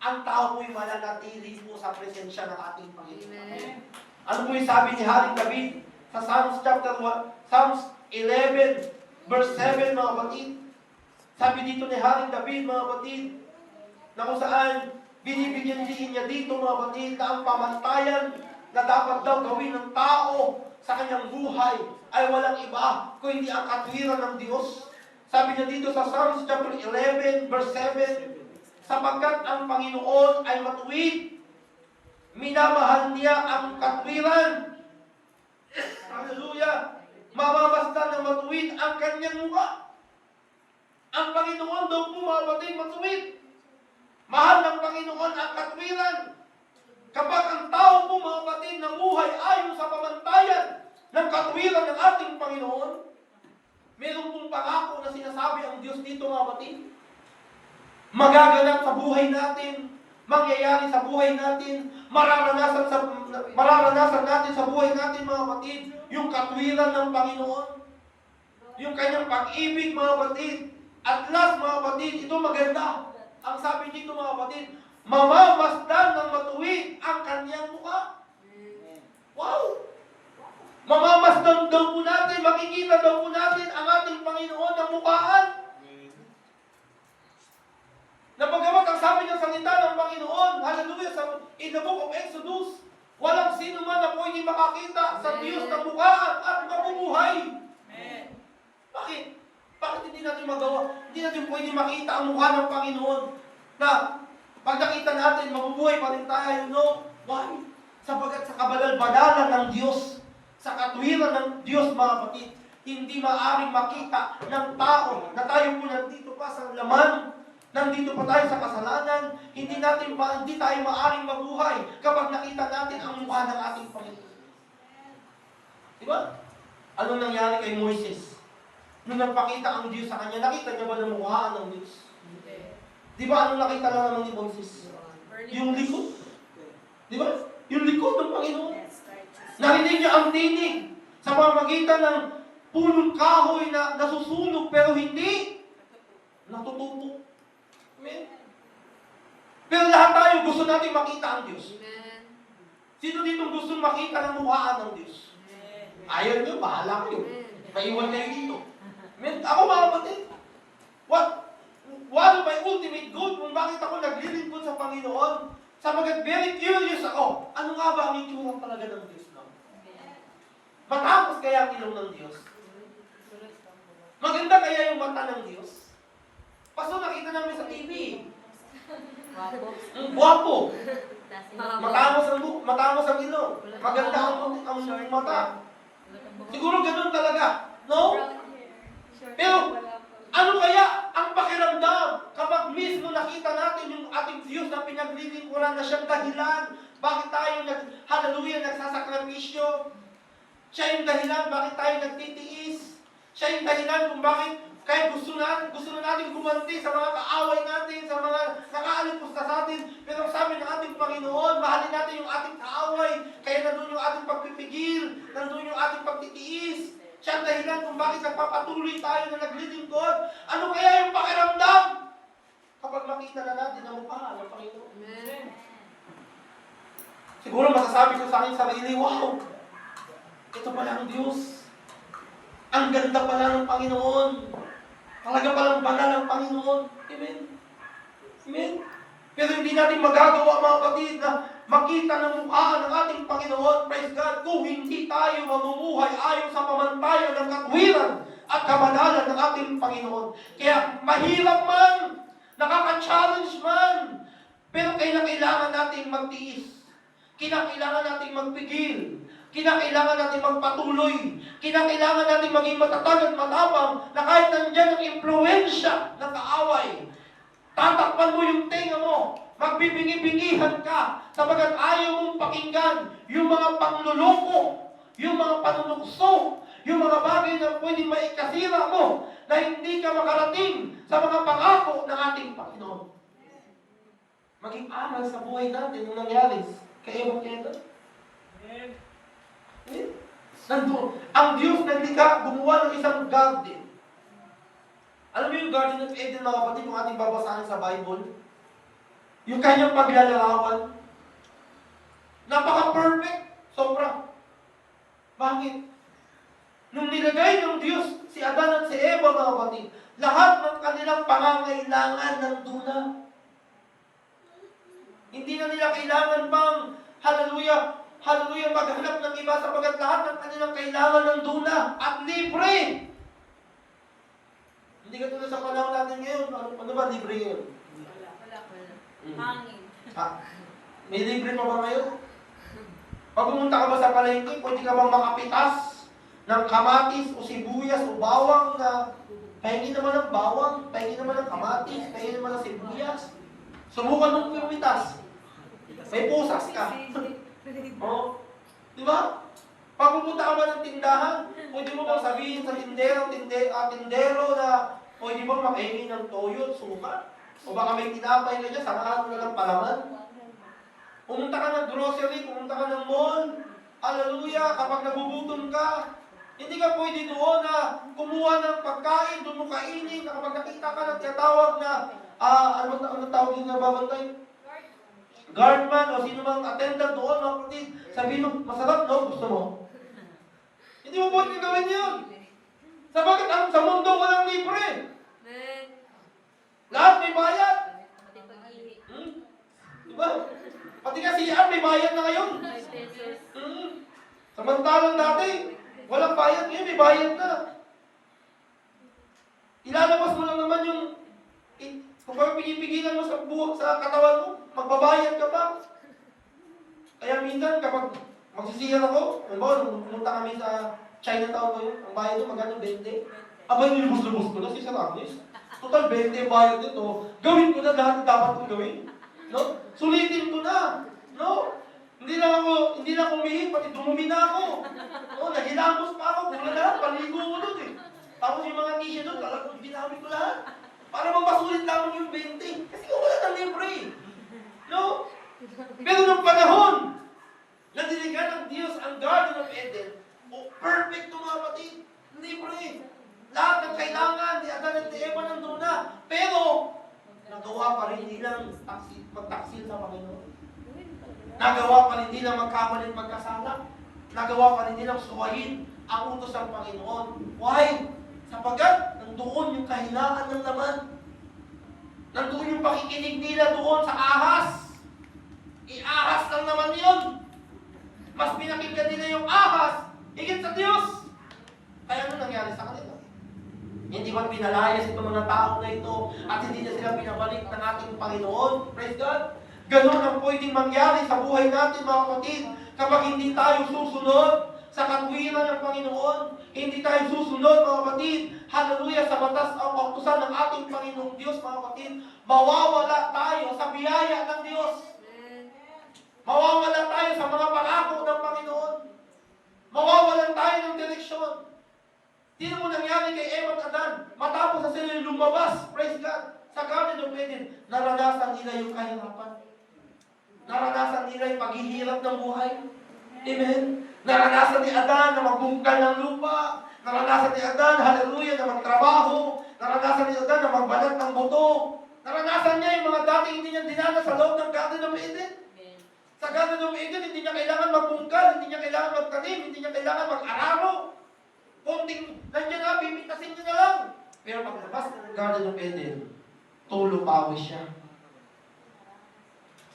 ang tao mo'y mananatili po sa presensya ng ating Panginoon. Amen. Ano po yung sabi ni Haring David sa Psalms chapter 1, Psalms 11, verse 7, mga kapatid? Sabi dito ni Haring David, mga kapatid, na kung saan binibigyan din niya dito, mga kapatid, na ang pamantayan na dapat daw gawin ng tao sa kanyang buhay ay walang iba kung hindi ang katwiran ng Diyos. Sabi niya dito sa Psalms chapter 11, verse 7, sapagkat ang Panginoon ay matuwid, minamahal niya ang katwiran. Hallelujah! Mamamasdan ng matuwid ang kanyang mukha. Ang Panginoon daw po, mga kapatid, matuwid. Mahal ng Panginoon ang katwiran. Kapag ang tao po, mga kapatid, namuhay ayon sa pamantayan ng katwiran ng ating Panginoon, meron pong pangako na sinasabi ang Diyos dito, mga kapatid. Magaganap sa buhay natin, mangyayari sa buhay natin, mararanasan natin sa buhay natin, mga kapatid, yung katwiran ng Panginoon, yung kanyang pag-ibig, mga kapatid. At last, mga kapatid, ito maganda. Ang sabi dito, mga kapatid, mamamasdan ng matuwid ang kanyang mukha. Wow! Mamamasdan daw po natin, makikita daw po natin ang ating Panginoon na mukhaan. Na pagkamat ang sabi ng salita ng Panginoon, hallelujah, in the book of Exodus, Walang sino man na pwede makakita sa Diyos na mukhaan at mabubuhay. Bakit? Bakit hindi natin magawa? Hindi natin pwede makita ang mukha ng Panginoon na pag nakita natin, mabubuhay pa rin tayo, no? Why? Sapagat sa kabalal-badalan ng Diyos, sa katwiran ng Diyos, mga kapatid, hindi maaaring makita ng tao na tayo po nandito pa sa laman, nandito pa tayo sa kasalanan, hindi tayo maaaring mabuhay kapag nakita natin ang mukha ng ating Panginoon. Diba? Anong nangyari kay Moises? Nung nagpakita ang Diyos sa kanya, nakita niya ba ng mukhaan ng Diyos? Di ba anong nakita lang naman ni Moises? Yung likod. Di ba? Yung likod ng Panginoon. Narinig niya ang tinig sa pamamagitan ng punong kahoy na nasusunog pero hindi natutupo. Amen? Pero lahat tayo gusto natin makita ang Diyos. Sino dito gusto makita ng mukhaan ng Diyos? Ayaw niyo, bahala kayo. Maiwan kayo dito. Amen? Ako mga kapatid, one of my ultimate goal kung bakit ako naglilingkod sa Panginoon, sapagat very curious ako, ano nga ba ang itsura talaga ng Diyos? No? Matapos kaya ang ilong ng Diyos? Maganda kaya yung mata ng Diyos? Paso nakita namin sa TV. Ang guwapo. Matamos ang ilong. Maganda ang mata. Siguro ganun talaga. No? Pero, ano kaya ang pakiramdam kapag mismo nakita natin yung ating Diyos na pinaglilingkuran na siyang dahilan? Bakit tayo nagsasakripisyo? Siya yung dahilan bakit tayo nagtitiis? Siya yung dahilan kung bakit kahit gusto na natin gumanti sa mga kaaway natin, sa mga nakaalimpusta sa atin. Pero sabi ng ating Panginoon, mahalin natin yung ating kaaway. Kaya nandun yung ating pagpipigil, nandun yung ating pagtitiis. Siya ang dahilan kung bakit nagpapatuloy tayo na naglilingkod. Ano kaya yung pakiramdam kapag makita na natin ang mukha ng Panginoon? Amen. Siguro masasabi ko sa aking sarili, wow, ito pala ang Diyos. Ang ganda pala ng Panginoon. Talaga palang banal ang Panginoon. Amen. Amen. Pero hindi natin magagawa, mga kapatid, na makita ng mukha ng ating Panginoon, praise God, kung hindi tayo mamumuhay ayon sa pamantayan ng katwiran at kabanalan ng ating Panginoon. Kaya mahirap man, nakaka-challenge man, pero kailangan natin magtiis. Kinakailangan natin magpigil. Kinakailangan natin magpatuloy. Kinakailangan natin maging matatag at matapang na kahit nandyan ang impluensya ng kaaway, tatakpan mo yung tenga mo, magbibingi-bingihan ka, sapagat ayaw mong pakinggan yung mga pangluloko, yung mga panunukso, yung mga bagay na pwedeng maikasira mo, na hindi ka makarating sa mga pangako ng ating Panginoon. Maging aral sa buhay natin yung nangyari kay Eva. Nandun, ang Diyos naglikha, gumawa ng isang garden. Alam mo yung Garden of Eden, mga kapatid, kung ating babasahin sa Bible? Yung kanyang paglalarawan. Napaka-perfect. Sobra. Bakit? Nung nilagay ng Diyos si Adan at si Eva, mga kapatid, lahat ng kanilang pangangailangan nandun na. Hindi na nila kailangan pang, hallelujah, maghanap ng iba sapagat lahat ng kanilang kailangan nandun na at libre. Hindi ka tulad sa panahon natin ngayon. Ano ba libre ngayon? Wala. Hangin. May libre pa ba ngayon? Pag pumunta ka ba sa palengke, pwede ka bang makapitas ng kamatis o sibuyas o bawang na pahingin naman ng bawang, pahingin naman ng kamatis, pahingin naman ng sibuyas. Subukan mong pumitas. May pusas ka. Oh, di ba? Pag pupunta ka ba ng tindahan, pwede mo bang sabihin sa tindero na pwede bang makahingi ng toyo at suka? O baka may tinapay ka dyan, samahan mo na ng palaman? Pumunta ka ng grocery, pumunta ka ng mall, hallelujah, kapag nagugutom ka, hindi ka pwede doon na kumuha ng pagkain, doon mo kainin, kapag nakita ka ng tinatawag na, ano tawag yung nababantay? Guardman o sino mang attendant doon, mga kapatid, sabihin mo, masarap no? Gusto mo? Hindi mo pwede gawin yun. Sabagat sa mundo walang libre. Lahat may bayad. Diba? Pati nga CR, may bayad na ngayon. 5 pesos. Samantalang dati, walang bayad. Ngayon, may bayad na. Ilalabas mo lang naman yung, kung bakit pinipigilan mo sa buhok, sa katawan mo, magbabayad ka pa. Kaya minsan, kapag magsisiyar ako, nung pumunta kami sa Chinatown ko yun, ang bayad doon, magkano 20? Abay, nilubos-lubos ko na si Sir Agnes. Total 20 ang bayad nito. Gawin ko na lahat na dapat kong gawin. No? Sulitin ko na. No? Hindi na ako umihi, pati dumumi na ako. No? Naghilamos pa ako, kulang na lang, paligo ko doon eh. Tapos yung mga tissue doon, talagang ginamit ko lahat. Para mapasulit lamang yung 20. Kasi wala nang libre. No? Pero nung panahon, na dinigan ng Diyos ang Garden of Eden, perfect mga kapatid. Libre. Lahat ng kailangan, ni Adan at ni Eva nandun na. Pero, nagawa pa rin nilang magtaksil sa Panginoon. Nagawa pa rin nilang magkamali at magkasala. Nagawa pa rin nilang suwahin ang utos ng Panginoon. Why? Sapagat, nandoon yung kahinaan ng laman. Nandoon yung pakikinig nila doon sa ahas. Iahas lang naman yun. Mas pinakinggan nila yung ahas, higit sa Diyos. Kaya ano nangyari sa kanila? Hindi ba pinalayas itong mga tao na ito at hindi na sila pinabalik ng ating Panginoon? Praise God! Ganon ang pwedeng mangyari sa buhay natin, mga kapatid, kapag hindi tayo susunod sa katwiran ng Panginoon, hindi tayo susunod, mga kapatid, hallelujah, sa batas o kautusan ng ating Panginoong Diyos, mga kapatid, mawawala tayo sa biyaya ng Diyos. Mawawala tayo sa mga pangako ng Panginoon. Mawawalan tayo ng direksyon. Sino mo nangyari kay Eva at Adan? Matapos na sila lumabas, praise God, sa Garden of Eden, naranasan nila yung kahirapan. Naranasan nila yung paghihirap ng buhay. Amen? Naranasan ni Adan na magbungkal ng lupa. Naranasan ni Adan, hallelujah, na magtrabaho. Naranasan ni Adan na magbanat ng buto. Naranasan niya yung mga dating hindi niya dinanas sa loob ng Garden of Eden. Sa Garden of Eden, hindi niya kailangan magbungkal, hindi niya kailangan magtanim, hindi niya kailangan mag-araro. Kunting, nandiyan na, bibitasin niya na lang. Pero paglabas ng Garden of Eden, tulo pawis siya.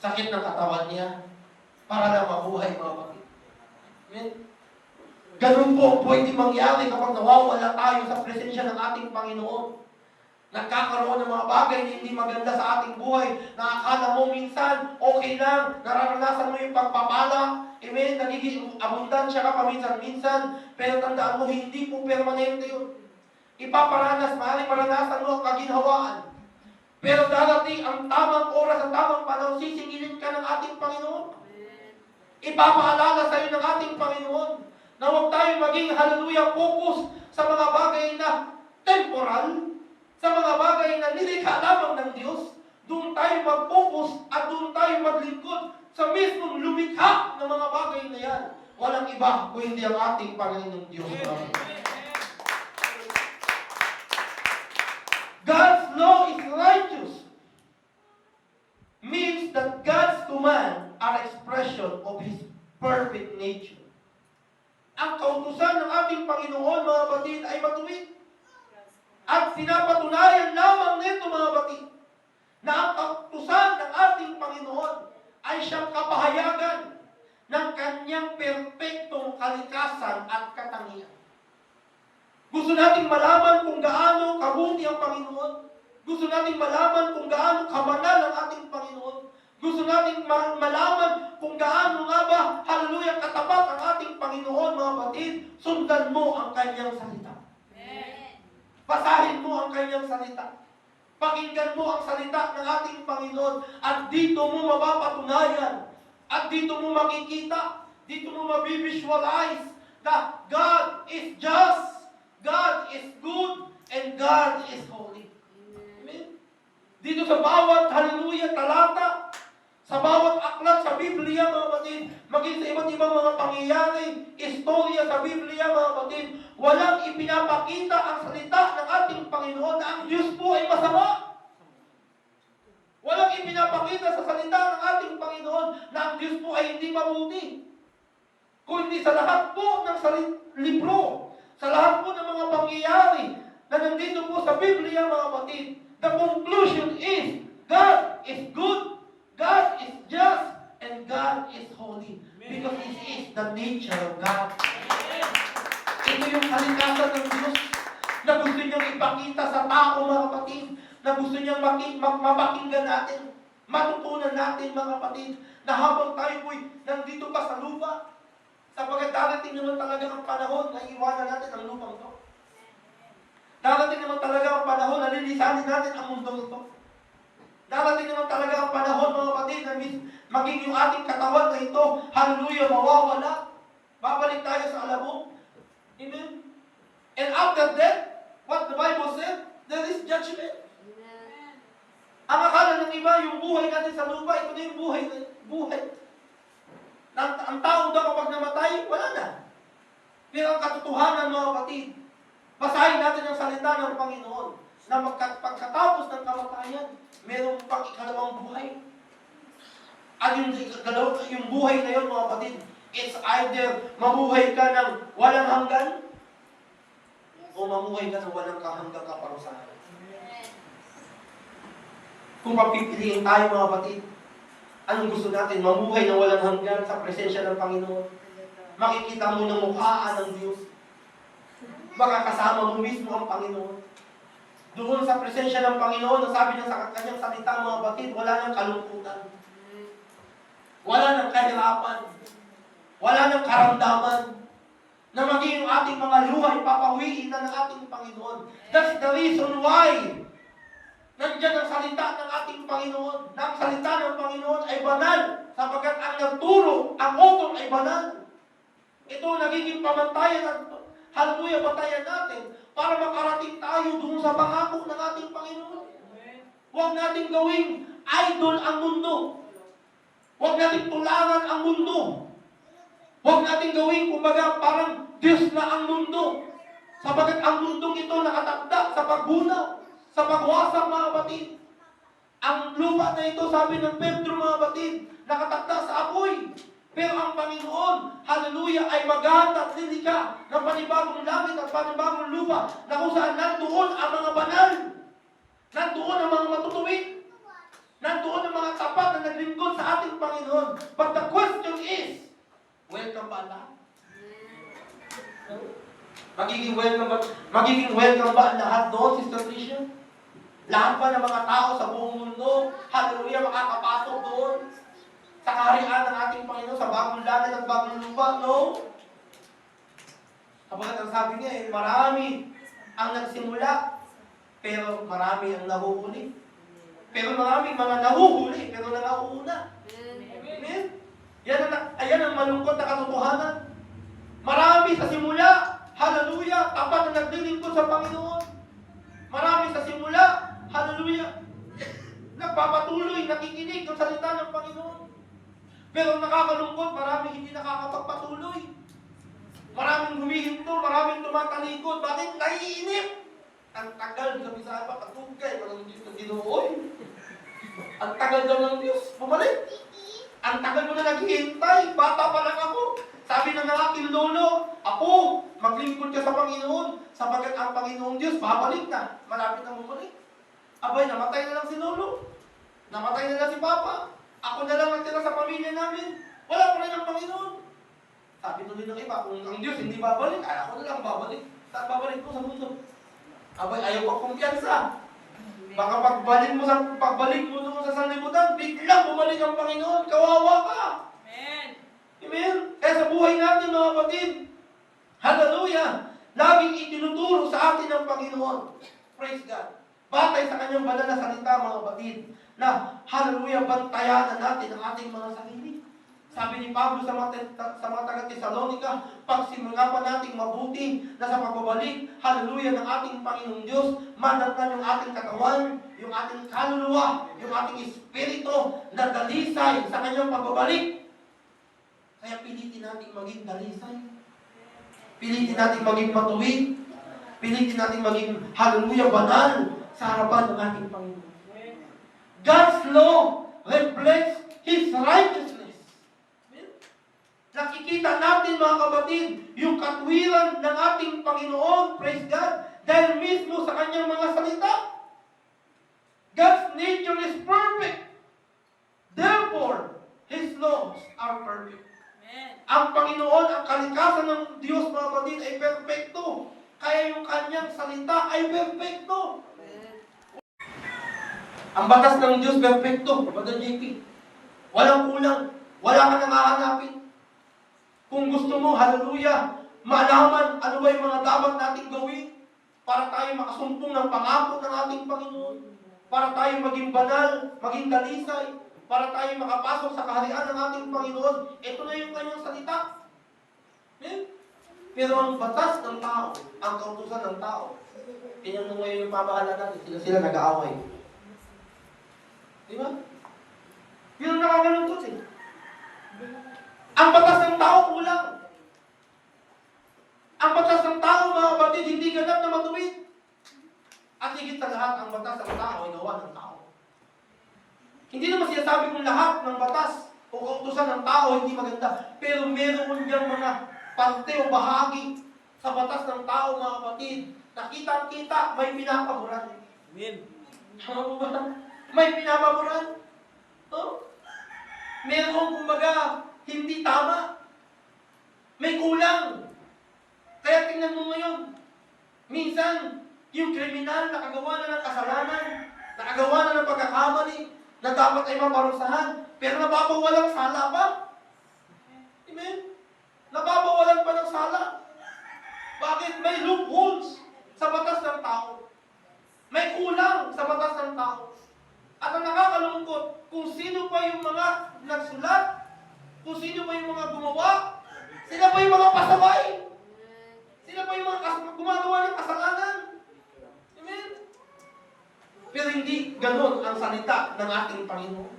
Sakit ng katawan niya, para lang mabuhay, mga kapatid. Amen? Ganun po ang pwede mangyari kapag nawawala tayo sa presensya ng ating Panginoon. Nagkakaroon ng mga bagay na hindi maganda sa ating buhay, na akala mo minsan, okay lang, nararanasan mo yung pagpapala, amen, nagiging abundansya ka paminsan-minsan, pero tandaan mo, hindi po permanente yun. Ipaparanas, maaaring maranasan mo ang kaginhawaan. Pero darating ang tamang oras, ang tamang panahon, sisingilin ka ng ating Panginoon. Ipapaalala sa iyo ng ating Panginoon na huwag tayong maging, hallelujah, focus sa mga bagay na temporal, sa mga bagay na nilikha lamang ng Diyos. Doon tayo mag-focus at doon tayo maglingkod sa mismong lumikha ng mga bagay na yan. Walang iba kundi ang ating Panginoong Diyos. God's law is righteous. Means that God's command are expression of His perfect nature. Ang kautusan ng ating Panginoon, mga kapatid, ay matuwid. At pinapatunayan lamang nito, mga kapatid, na ang kautusan ng ating Panginoon ay siyang kapahayagan ng kanyang perpektong kalikasan at katangian. Gusto nating malaman kung gaano kabuti ang Panginoon. Gusto nating malaman kung gaano kabanal ang ating Panginoon. Gusto nating malaman kung gaano nga ba, hallelujah, katapat ang ating Panginoon, mga kapatid. Sundan mo ang kanyang salita. Basahin mo ang kanyang salita. Pakinggan mo ang salita ng ating Panginoon. At dito mo mapapatunayan. At dito mo makikita. Dito mo mabivisualize that God is just, God is good, and God is holy. Amen? Dito sa bawat, hallelujah, talata, sa bawat aklat sa Biblia, mga kapatid, maging sa iba't ibang mga pangyayari, istorya sa Biblia, mga kapatid, walang ipinapakita ang salita ng ating Panginoon na ang Diyos po ay masama. Walang ipinapakita sa salita ng ating Panginoon na ang Diyos po ay hindi mabuti. Kundi sa lahat po ng libro, sa lahat po ng mga pangyayari na nandito po sa Biblia, mga kapatid, the conclusion is, God is good, God is just, and nature of God. Ito yung kalikasan ng Diyos na gusto niyang ipakita sa tao, mga kapatid, na gusto niyang mapakinggan natin, matutunan natin, mga kapatid, na habang tayo po'y nandito pa sa lupa, sapagkat darating naman talaga ang panahon na iwanan natin ang lupang ito. Darating naman talaga ang panahon na lilisanin natin ang mundo ito. Darating naman talaga ang panahon, mga kapatid, na maging yung ating katawan na ito, hallelujah, mawawala. Babalik tayo sa alabok. Amen? And after that, what the Bible said, there is judgment. Ang akala ng iba, yung buhay natin sa lupa, ito na yung buhay. Ang tao daw kapag namatay, wala na. Pero ang katotohanan, mga kapatid, basahin natin ang salita ng Panginoon na pagkatapos ng kamatayan, mayroong pang ikalawang buhay. At yung buhay na yun, mga kapatid, it's either mabuhay ka ng walang hanggan o mamuhay ka ng walang kahanggang kaparusahan. Kung papipiliin tayo, mga kapatid, anong gusto natin? Mamuhay na walang hanggan sa presensya ng Panginoon. Makikita mo ng mukhaan ng Diyos. Baka kasama mo mismo ang Panginoon. Doon sa presensya ng Panginoon, nasabi niya sa kanyang salita, mga kapatid, wala nang kalungkutan. Wala nang kahirapan. Wala nang karamdaman. Na maging yung ating mga luha ipapawiin na ng ating Panginoon. That's the reason why nandiyan ang salita ng ating Panginoon. Na ang salita ng Panginoon ay banal. Sapagkat ang nagturo, ang utol ay banal. Ito nagiging pamantayan at hallelujah, batayan natin para makarating tayo doon sa pangako ng ating Panginoon. Huwag nating gawing idol ang mundo. Huwag nating tulangan ang mundo. Huwag nating gawing, kumbaga, parang Diyos na ang mundo. Sapagkat ang mundong ito nakatakda sa pagbunaw, sa pagwasak, mga kapatid. Ang lupa na ito, sabi ng Pedro, mga kapatid, nakatakda sa apoy. Pero ang Panginoon, hallelujah, ay maghahanda at lilikha ng panibagong langit at panibagong lupa na kung saan nandoon ang mga banal, nandoon ang mga matutuwid, nandoon ang mga tapat na naglingkod sa ating Panginoon. But the question is, welcome ba lahat? Magiging welcome ba ang lahat doon, Sister Tricia? Lahat ba ng mga tao sa buong mundo, hallelujah, makakapasok doon sa kaharian ng ating Panginoon, sa bagong langit at bagong lupa? No. Kapag ang sabi niya, marami ang nagsimula, pero marami ang nahuhuli. Pero maraming mga nahuhuli, pero nangauna. Amen? Ayan ang malungkot na katotohanan. Marami sa simula, hallelujah, tapat na naglilingkod sa Panginoon. Marami sa simula, hallelujah, nagpapatuloy, nakikinig ng salita ng Panginoon. Pero nakakalungkot, maraming hindi nakakapagpatuloy. Maraming humihinto, maraming tumatalikod. Bakit? Naiinip. Ang tagal, sabi sa iba, katugay, walang Diyos na Ginooy. Ang tagal daw ng Diyos, bumalik. Ang tagal mo na naghihintay, bata pa lang ako. Sabi ng aking lolo, Apo, maglingkod ka sa Panginoon, sapagkat ang Panginoong Diyos, babalik na. Malapit na bumalik. Abay, namatay na lang si lolo. Namatay na lang si Papa. Ako na lang nagtira sa pamilya namin. Wala pa rin ang Panginoon. Sabi tuloy ng iba, kung ang Diyos hindi babalik, ay ako na lang babalik. Saan babalik ko sa mundo? Abay, ayaw ko kumpiyansa. Baka pagbalik mo doon sa sanlibutan, biglang bumalik ang Panginoon. Kawawa ka. Amen. Amen? Kaya sa buhay natin, mga kapatid, hallelujah, laging itinuturo sa atin ng Panginoon. Praise God. Batay sa kanyang banal na salita, mga kapatid, na hallelujah, bantayan natin ang ating mga sarili. Sabi ni Pablo sa mga taga-Tesalonica, pagsimula pa nating mabuti na sa pagbabalik, hallelujah, ng ating Panginoong Diyos, madatnan yung ating katawan, yung ating kaluluwa, yung ating espiritu na dalisay sa kanyang pagbabalik. Kaya pilitin natin maging dalisay. Pilitin natin maging matuwid. Pilitin natin maging, hallelujah, banal sa harapan ng ating Panginoon. God's law reflects His righteousness. Nakikita natin, mga kapatid, yung katwiran ng ating Panginoon, praise God, dahil mismo sa kanyang mga salita. God's nature is perfect. Therefore, His laws are perfect. Amen. Ang Panginoon, ang kanyang salita ay perfecto. Ang batas ng Diyos perfecto, Brother JP. Walang kulang. Wala ka nang hahanapin. Kung gusto mo, hallelujah, malaman ano ba yung mga dapat nating gawin para tayo makasumpong ng pangako ng ating Panginoon, para tayo maging banal, maging dalisay, para tayo makapasok sa kaharian ng ating Panginoon. Ito na yung kanyang salita. Pero ang batas ng tao, ang kautusan ng tao, tingnan mo ngayon yung pamahalaan natin, sila nag-aaway. Di ba? Yun ang nakakalungkot eh. Ang batas ng tao kulang. Ang batas ng tao, mga kapatid, hindi ganap na matuwid. At higit sa lahat, ang batas ng tao ay gawa ng tao. Hindi naman sinasabi kong lahat ng batas o kautusan ng tao hindi maganda. Pero meron diyang mga parte o bahagi sa batas ng tao, mga kapatid. Nakita-kita, may pinapaboran. Amen. Tama po ba? May pinapaboran. No? Meron, kumbaga, hindi tama. May kulang. Kaya tingnan mo ngayon, minsan, yung kriminal nakagawa na ng kasalanan, nakagawa na ng pagkakamali, na dapat ay maparusahan, pero nababawalang sala pa. Amen? Nababawalan pa ng sala. Bakit? May loopholes sa batas ng tao. May kulang sa batas ng tao. At ang nakakalungkot, kung sino pa yung mga nagsulat, kung sino pa yung mga gumawa, sila pa yung mga pasaway. Sila pa yung mga gumagawa ng kasalanan. Amen? Pero hindi ganon ang salita ng ating Panginoon.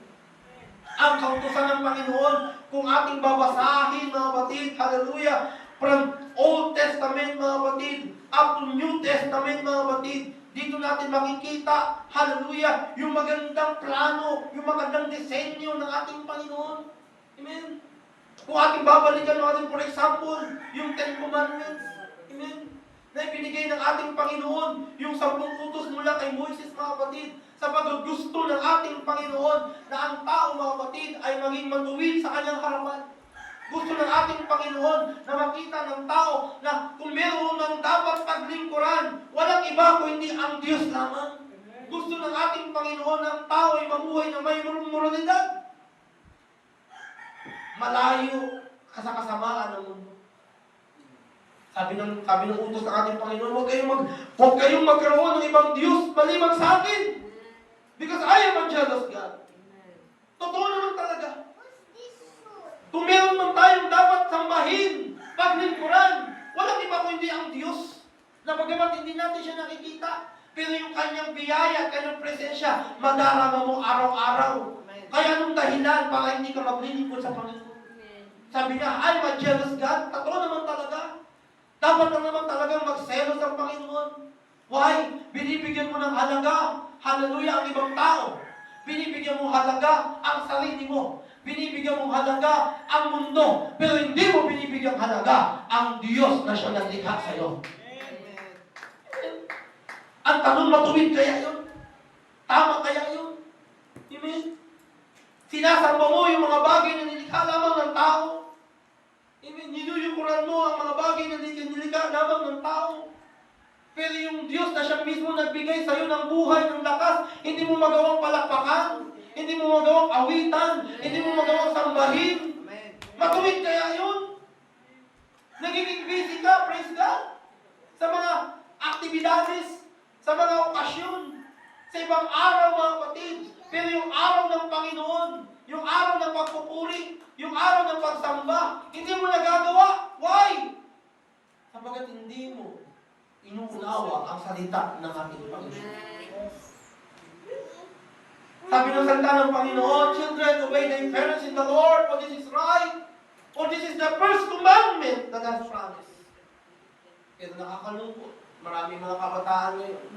Ang kautusan ng Panginoon, kung ating babasahin, mga batid, hallelujah, from Old Testament, mga batid, up to New Testament, mga batid, dito natin makikita, hallelujah, yung magandang plano, yung magandang disenyo ng ating Panginoon. Amen? Kung ating babalikan natin, for example, yung Ten Commandments, amen, na ibinigay ng ating Panginoon, yung 10 utos mula kay Moises, mga kapatid, sa paggusto ng ating Panginoon na ang tao, mga kapatid, ay maging matuwid sa kanyang harapan. Gusto ng ating Panginoon na makita ng tao na kung meron ng dapat paglingkuran, walang iba kundi ang Diyos lamang. Gusto ng ating Panginoon na ang tao ay mamuhay na may moralidad. Malayo sa kasamaan ng mundo. Sabi ng utos ng ating Panginoon, huwag kayong magkaroon ng ibang Diyos maliban sa akin. Because I am a jealous God. Totoo naman talaga. Kung meron man tayong dapat sambahin, paglingkuran, walang iba kundi ang Diyos. Na bagamat hindi natin siya nakikita, pero yung kanyang biyaya at kanyang presensya, madarama mo araw-araw. Kaya nung dahilan para hindi ka maglilingkod sa Panginoon. Sabi niya, I'm a jealous God. Totoo naman talaga. Dapat lang naman talagang magselos ang Panginoon. Why? Binibigyan mo ng halaga, hallelujah, ang ibang tao. Binibigyan mo halaga ang sarili mo. Binibigyan mo halaga ang mundo. Pero hindi mo binibigyan halaga ang Diyos na siya naglikha sa iyo. Ang tanong, matuwid kaya yun? Tama kaya yun? Amen? Sinasamba mo yung mga bagay na nilikha lamang ng tao. Amen? Ninuyukuran mo ang mga bagay na nilikha lamang ng tao. Pero yung Diyos na siya mismo nagbigay sa iyo ng buhay, ng lakas, hindi mo magawang palakpakan, hindi mo magawang awitan, hindi mo magawang sambahin. Matuwid kaya yun? Nagiging busy ka, praise God, sa mga aktibidades, sa mga okasyon, sa ibang araw, mga kapatid. Pero yung araw ng Panginoon, yung araw ng pagpupuri, yung araw ng pagsamba, hindi mo nagagawa. Why? Sabagat hindi mo inuunawa ang salita ng ating Panginoon. Sabi ng salita ng Panginoon, children, obey their parents in the Lord, for this is right, for this is the first commandment that has promised. Pero nakakalungkot, maraming mga kabataan ngayon,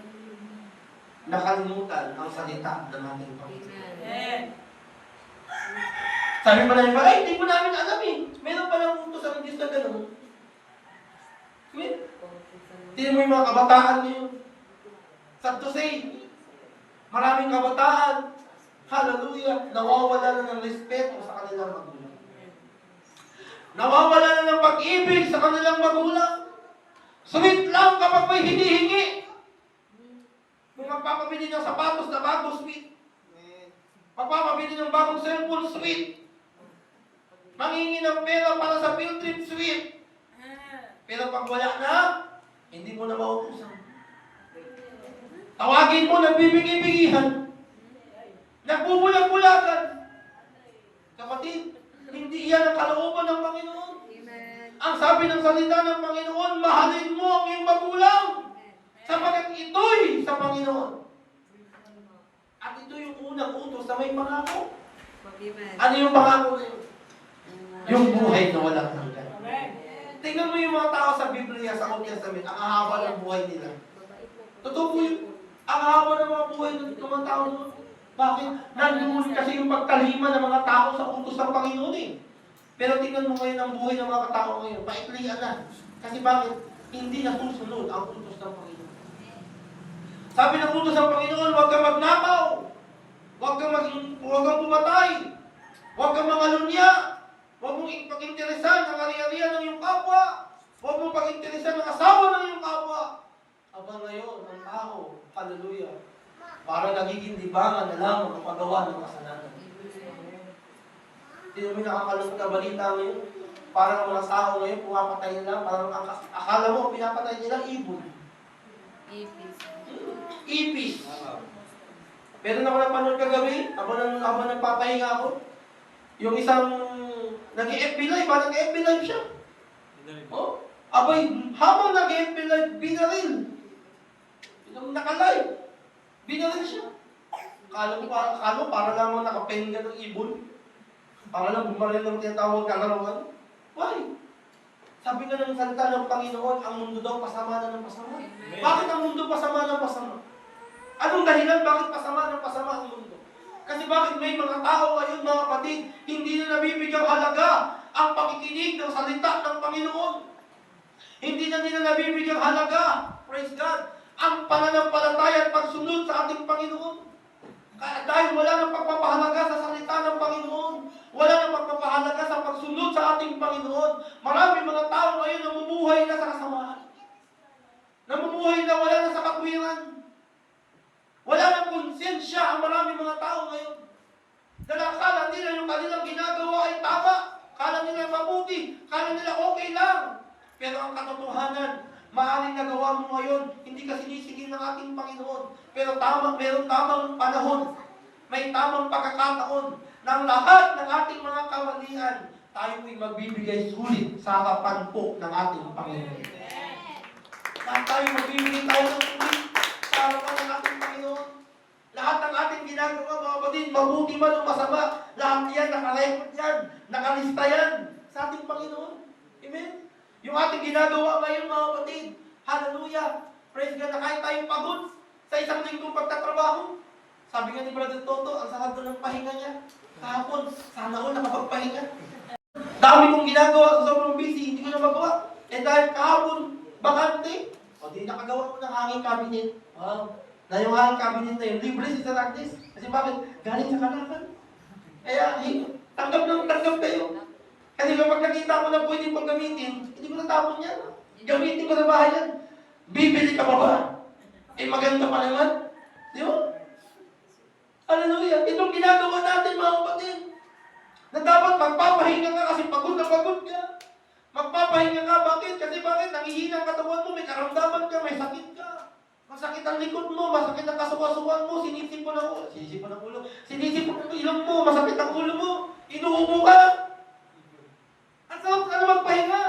nakalimutan ang salita ng ating Panginoon. Sabi pa na iba, hindi mo namin alam eh. Meron palang utos ang Diyos na gano'n. Tingnan mo yung mga kabataan ngayon. Sad to say, maraming kabataan, hallelujah, nawawala na ng respeto sa kanilang magulang. Nawawala na ng pag-ibig sa kanilang magulang. Sweet lang kapag may hinihingi Magpapabili ng sapatos na bago, sweet. Magpapabili ng bagong cellphone, sweet. Mangingi ng pera para sa field trip, sweet. Pero pag wala na, hindi mo na mautusan. Tawagin mo, nagbibigay-bigihan. Nagbubulag-bulagan. Kapatid, hindi iyan ang kalooban ng Panginoon. Ang sabi ng salita ng Panginoon, mahalin mo ang iyong magulang. Sapagkat ito'y sa Panginoon. At ito yung unang utos na may pangako. Ano yung pangako na yun? Yung buhay na walang hanggan. Tingnan mo yung mga tao sa Biblia, sa Old Testament, ang haba ng buhay nila. Totoo po yun. Ang haba ng mga buhay ng mga tao doon. Bakit? Nandun kasi yung pagtalima ng mga tao sa utos ng Panginoon eh. Pero tingnan mo ngayon ang buhay ng mga katao ngayon. Maiklian na. Kasi bakit? Hindi nasusunod ang utos ng Panginoon. Sabi ng utos ng Panginoon, huwag kang magnakaw. Huwag kang pumatay. Huwag kang mangalunya. Huwag mong pag-interesan ang ari-arian ng iyong kapwa. Huwag mong pag-interesan ang asawa ng iyong kapwa. Aba ngayon, ang tao, hallelujah, para nagiging libangan na lang ang paggawa ng kasalanan. Hindi namin nakakalungkot na balita ngayon. Parang ang mga tao ngayon, pumapatay nila, parang akala mo, pinapatay nila ibon. Ipis. Pero na ako napanood kagabi, habang nagpapahinga ako, yung isang nag-FB live, nag-FB live siya. Oh, abay, habang nag-FB live, binaril. Yung naka-live, binaril siya. Kala mo para lang nakapenga ng ibon. Para lang bumaril ng tinatawag kalarawan. Why? Sabi nga ng salita ng Panginoon, ang mundo daw pasama na ng pasama. Bakit ang mundo pasama ng pasama? Anong dahilan bakit pasama ng pasama ang mundo? Kasi bakit may mga tao ngayon, mga kapatid, hindi na nabibigyang halaga ang pakikinig ng salita ng Panginoon. Hindi na nila nabibigyang halaga, praise God, ang pananampalataya at pagsunod sa ating Panginoon. Dahil wala nang pagpapahalaga sa salita ng Panginoon, wala nang pagpapahalaga sa pagsunod sa ating Panginoon. Marami mga tao ngayon namumuhay na sa kasamaan. Namumuhay na wala na sa katwiran. Wala nang konsensya ang maraming mga tao ngayon. Akala nila yung kanilang ginagawa ay tama. Akala nila mabuti. Akala nila okay lang. Pero ang katotohanan, maaaring nagawa mo ngayon, hindi ka sinisigil ng ating Panginoon. Pero mayroong tamang panahon. May tamang pagkakataon ng lahat ng ating mga kamalian. Tayo po'y magbibigay sulit sa harapan po ng ating Panginoon. Lahat tayo magbibigay tayo ng sulit sa harapan ng ating Panginoon. Lahat ng ating ginagawa, mga kapatid, mabuti man o masama, lahat yan, nakarecord yan, nakalista yan sa ating Panginoon. Amen? Yung ating ginagawa ngayon, mga kapatid, hallelujah, praise God, na kahit tayong pagod sa isang linggong pagtatrabaho. Sabi nga ni Brother Toto, ang sarap ng pahinga niya. Kahapon, sana all nakapagpahinga. Dami kong ginagawa sa sobrang busy, hindi ko na magawa. Eh dahil kahapon, bakante, o di nakagawa ko ng hanging cabinet. Wow. Na yung hanging cabinet na yun, libre si Sir Agnes. Kasi bakit? Galing sa Kanakan. Kaya, tanggap kayo. Kasi kapag nakita ko na pwede pang gamitin, hindi ko natapon yan. Gamitin ko sa bahay yan. Bibili ka pa ba? Eh maganda pa naman. Di ba? Hallelujah. Itong ginagawa natin, mga kapatid. Na dapat magpapahinga ka kasi pagod na pagod ka. Magpapahinga ka. Bakit? Kasi bakit? Nangihina ang katawan mo, may karamdaman ka, may sakit ka. Masakit ang likod mo, masakit ang kasuwa-suwan mo, sinisip mo ng ulo, sinisip mo ng ilong mo, masakit ang ulo mo, inuubo ka. Ang sarap ka na magpahinga.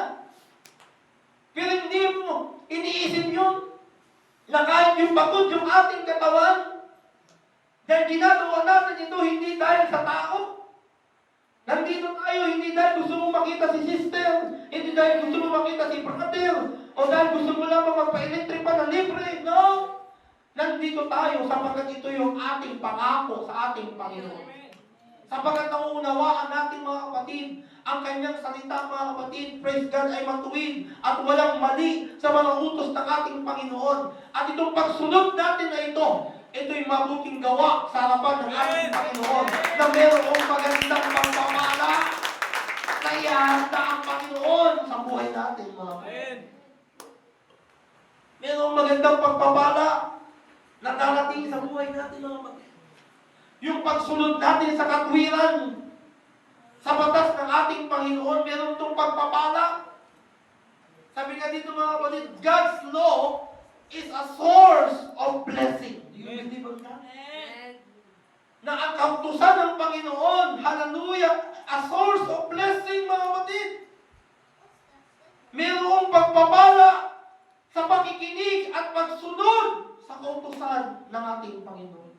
Pero hindi mo iniisip yun na kahit yung pagod yung ating katawan, dahil ginagawa natin ito hindi dahil sa tao. Nandito tayo hindi dahil gusto mo makita si sister, hindi dahil gusto mo makita si brother, o dahil gusto mo lamang magpa-electric pa na libre. No! Nandito tayo sapagkat ito yung ating pangako sa ating Panginoon. Sapagkat nauunawaan natin, mga kapatid, ang kanyang salita, mga kapatid, praise God, ay matuwid at walang mali sa mga utos ng ating Panginoon. At itong pagsunod natin na ito'y mabuting gawa sa harapan ng ating Panginoon na mayroong magandang pagpapala na ihahanda ang Panginoon sa buhay natin, mga kapatid. Mayroong magandang pagpapala na darating pagsunod natin sa katwiran, sa batas ng ating Panginoon, meron itong pagpapala. Sabi nga dito mga kapatid, God's law is a source of blessing. Do you believe on that? Na ang kautusan ng Panginoon, hallelujah, a source of blessing mga kapatid. Mayroong pagpapala sa pakikinig at pagsunod sa kautusan ng ating Panginoon.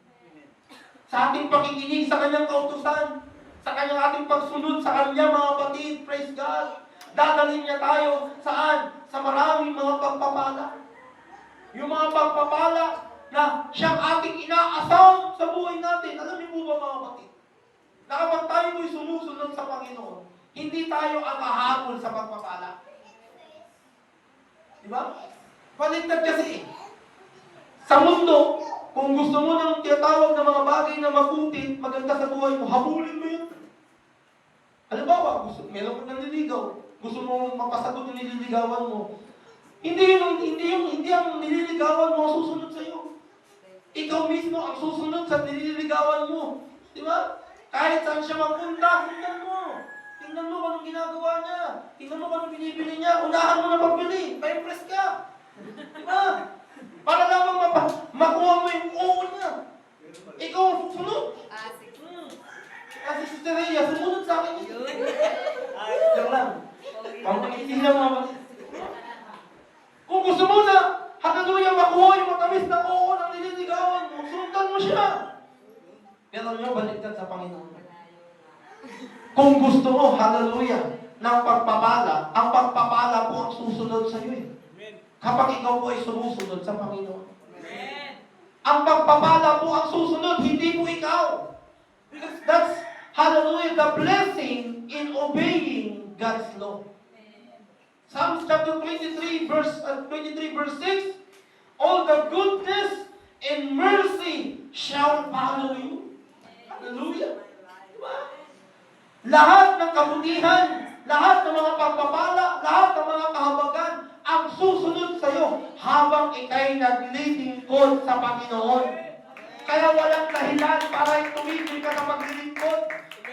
Sa ating pakikinig sa kanyang kautusan, sa kanyang ating pagsunod sa kanya mga kapatid, praise God. Dadalhin niya tayo saan? Sa maraming mga pagpapala. Yung mga pagpapala na siyang ating inaasam sa buhay natin. Alam niyo po ba mga kapatid? Na kapag tayo po'y sumusunod sa Panginoon, hindi tayo ang hahabol sa pagpapala. Diba? Paligtad kasi. Sa mundo, kung gusto mo ng tinatawag na mga bagay na mabuti, maganda sa buhay mo, habulin mo yun. Halimbawa, meron kang nanliligaw, gusto mo mapasagot yung nililigawan mo. Hindi ang nililigawan mo ang susunod sa iyo. Ikaw mismo ang susunod sa nililigawan mo. Di ba? Kahit saan siya magpunta, tingnan mo. Tingnan mo kung anong ginagawa niya. Tingnan mo kung anong binibili niya. Unahan mo na pagbili. Pa-impress ka. Di ba? Para lamang makuha mo yung oo niya. Ikaw ang susunod. Kasi si Tereya, sumunod sa akin yun. Diyan lang. Pangpakitin lang mga kapatid. Kung gusto mo na, hallelujah, makuha yung matamis na oo ng nililigawan mo, sundan mo siya. Pero nyo, baliktad sa Panginoon. Kung gusto mo, hallelujah, ng pagpapala, ang pagpapala po ang susunod sa iyo eh. Kapag ikaw po ay sumusunod sa Panginoon. Ang pagpapala po ang susunod, hindi po ikaw. Because that's, hallelujah, the blessing in obeying God's law. Psalms chapter 23 verse 6, all the goodness and mercy shall follow you. Hallelujah. Diba? Lahat ng kabutihan, lahat ng mga pagpapala, lahat ng mga kahabagan, ang susunod sa iyo habang ikay naglilingkod sa Panginoon. Kaya walang dahilan para tumigil ka sa maglilingkod.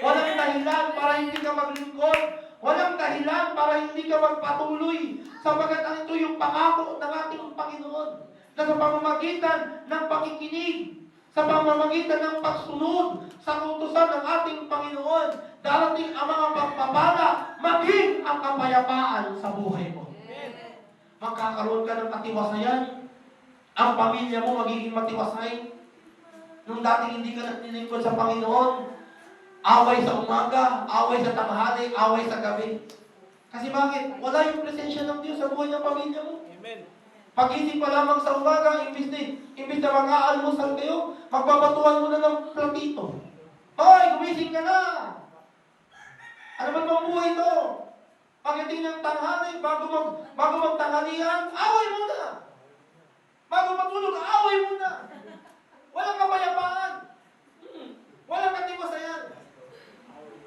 Walang dahilan para hindi ka maglingkod. Walang dahilan para hindi ka magpatuloy sapagkat ang ito yung pangako ng ating Panginoon na sa pamamagitan ng pakikinig, sa pamamagitan ng pagsunod sa kautusan ng ating Panginoon, darating ang mga pagpapala, maging ang kapayapaan sa buhay mo. Magkakaroon ka ng katiwasayan. Ang pamilya mo magiging matiwasay. Nung dating hindi ka naglilingkod sa Panginoon, away sa umaga, away sa tanghali, away sa gabi. Kasi bakit? Wala yung presensya ng Diyos sa buhay ng pamilya mo. Amen. Pagising pa lamang sa umaga, imbis na mag-aalmusal kayo, magbabatuan mo na ng platito. Hoy, gumising ka na! Ano ba itong buhay ito? Pagdating ng tanghali, bago magtanghalian, away muna! Bago matulog, away muna! Walang kapayapaan! Walang katiwasayan!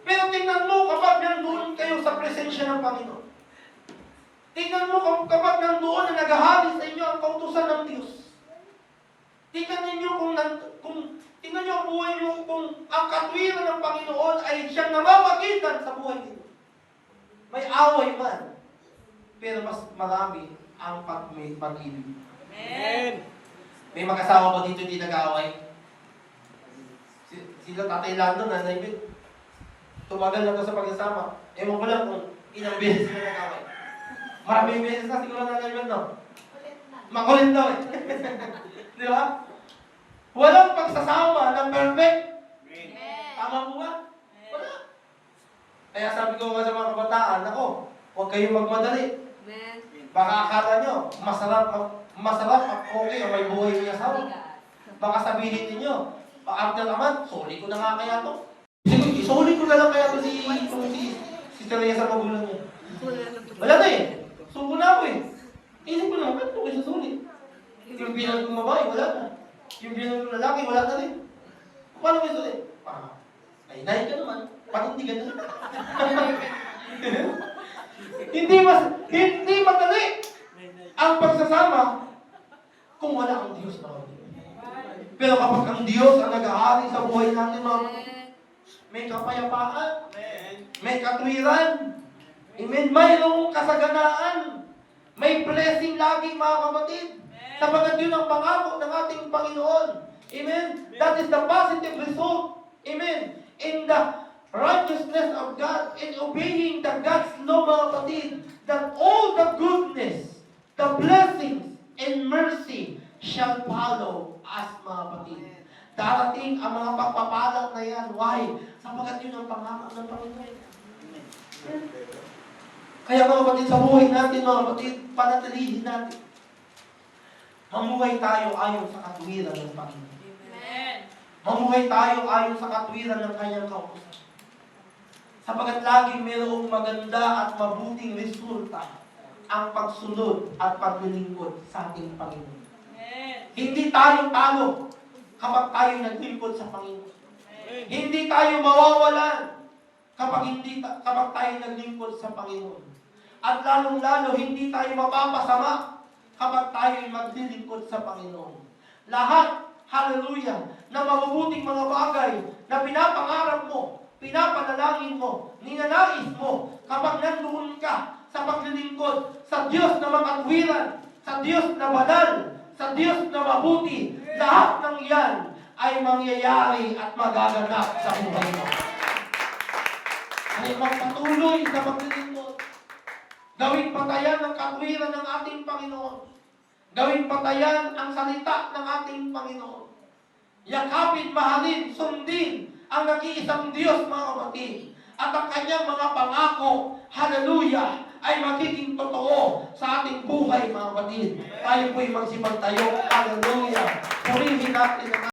Pero tingnan mo kapag nandoon kayo sa presensya ng Panginoon. Tingnan mo kapag nandoon na naghahari sa inyo ang kautusan ng Diyos. Tingnan ninyo tingnan niyo ang buhay niyo kung ang katwiran ng Panginoon ay siyang namamagitan sa buhay niyo. May away man, pero mas marami ang pag-ibig. Amen. May mag-asawa ba dito hindi nag-away? Sila Tatay Lando na naibig. Tumagal na to sa pagsasama. Ewan ko lang kung ilang beses na nag-away. Maraming beses na siguro na naibig, no? Makulit daw eh. Di ba? Walang pagsasama ng perfect. Tama po ba? Wala. Kaya sabi ko nga sa mga kabataan, ako, huwag kayong magmadali. Baka akala nyo, masarap at okay ang may buhay niya asawa. Baka sabihin ninyo, after naman, sorry ko na nga kaya to. Sige, sorry ko na lang kaya to si Teresa sa magulang niya. Wala na eh. Suko na ako eh. Isip ko naman, ba't ko kayo sorry? Yung bilang kong babae, wala na. Yung bilang kong lalaki, wala na rin. Paano kayo sorry? Ay, ka naman. Patindigan na. Hindi madali ang pagsasama kung wala ang Diyos na kapatid. Pero kapag ang Diyos ang nag-aari sa buhay natin, mga kapatid, may kapayapaan, may katwiran, amen, mayroong kasaganaan, may blessing lagi, mga kapatid, sapagat yun ang pangako ng ating Panginoon. Amen? That is the positive result. Amen? In the righteousness of God, in obeying the God's law, mga kapatid, that all the goodness, the blessings, and mercy shall follow us, mga kapatid. Darating ang mga pagpapalang na yan. Why? Sapagat yun ang pangako ng Panginoon. Kaya mga kapatid, sa buhay natin, mga kapatid, panatilihin natin. Mamuhay tayo ayon sa katwiran ng Panginoon. Mamuhay tayo ayon sa katwiran ng kanyang kautusan. Sapagat laging mayroong maganda at mabuting resulta ang pagsunod at paglilingkod sa ating Panginoon. Hindi tayo talo kapag tayo naglingkod sa Panginoon. Hindi tayo mawawalan kapag tayo naglingkod sa Panginoon. At lalong-lalo, hindi tayo mapapasama kapag tayo maglilingkod sa Panginoon. Lahat, hallelujah, na mabubuting mga bagay na pinapangarap mo, pinapanalangin mo, ninanais mo, kapag nandoon ka sa paglilingkod sa Diyos na makatwiran, sa Diyos na banal, sa Diyos na mabuti, lahat ng iyan ay mangyayari at magaganap sa buhay mo. Ay magpatuloy sa paglilingkod. Gawing patayan ang katwiran ng ating Panginoon. Gawing patayan ang salita ng ating Panginoon. Yakapin, mahalin, sundin ang nag-iisang Diyos, mga kapatid. At ang kanyang mga pangako, hallelujah, ay magiging totoo sa ating buhay, mga kapatid. Tayo po'y magsipagtayo, hallelujah. Purihin natin ang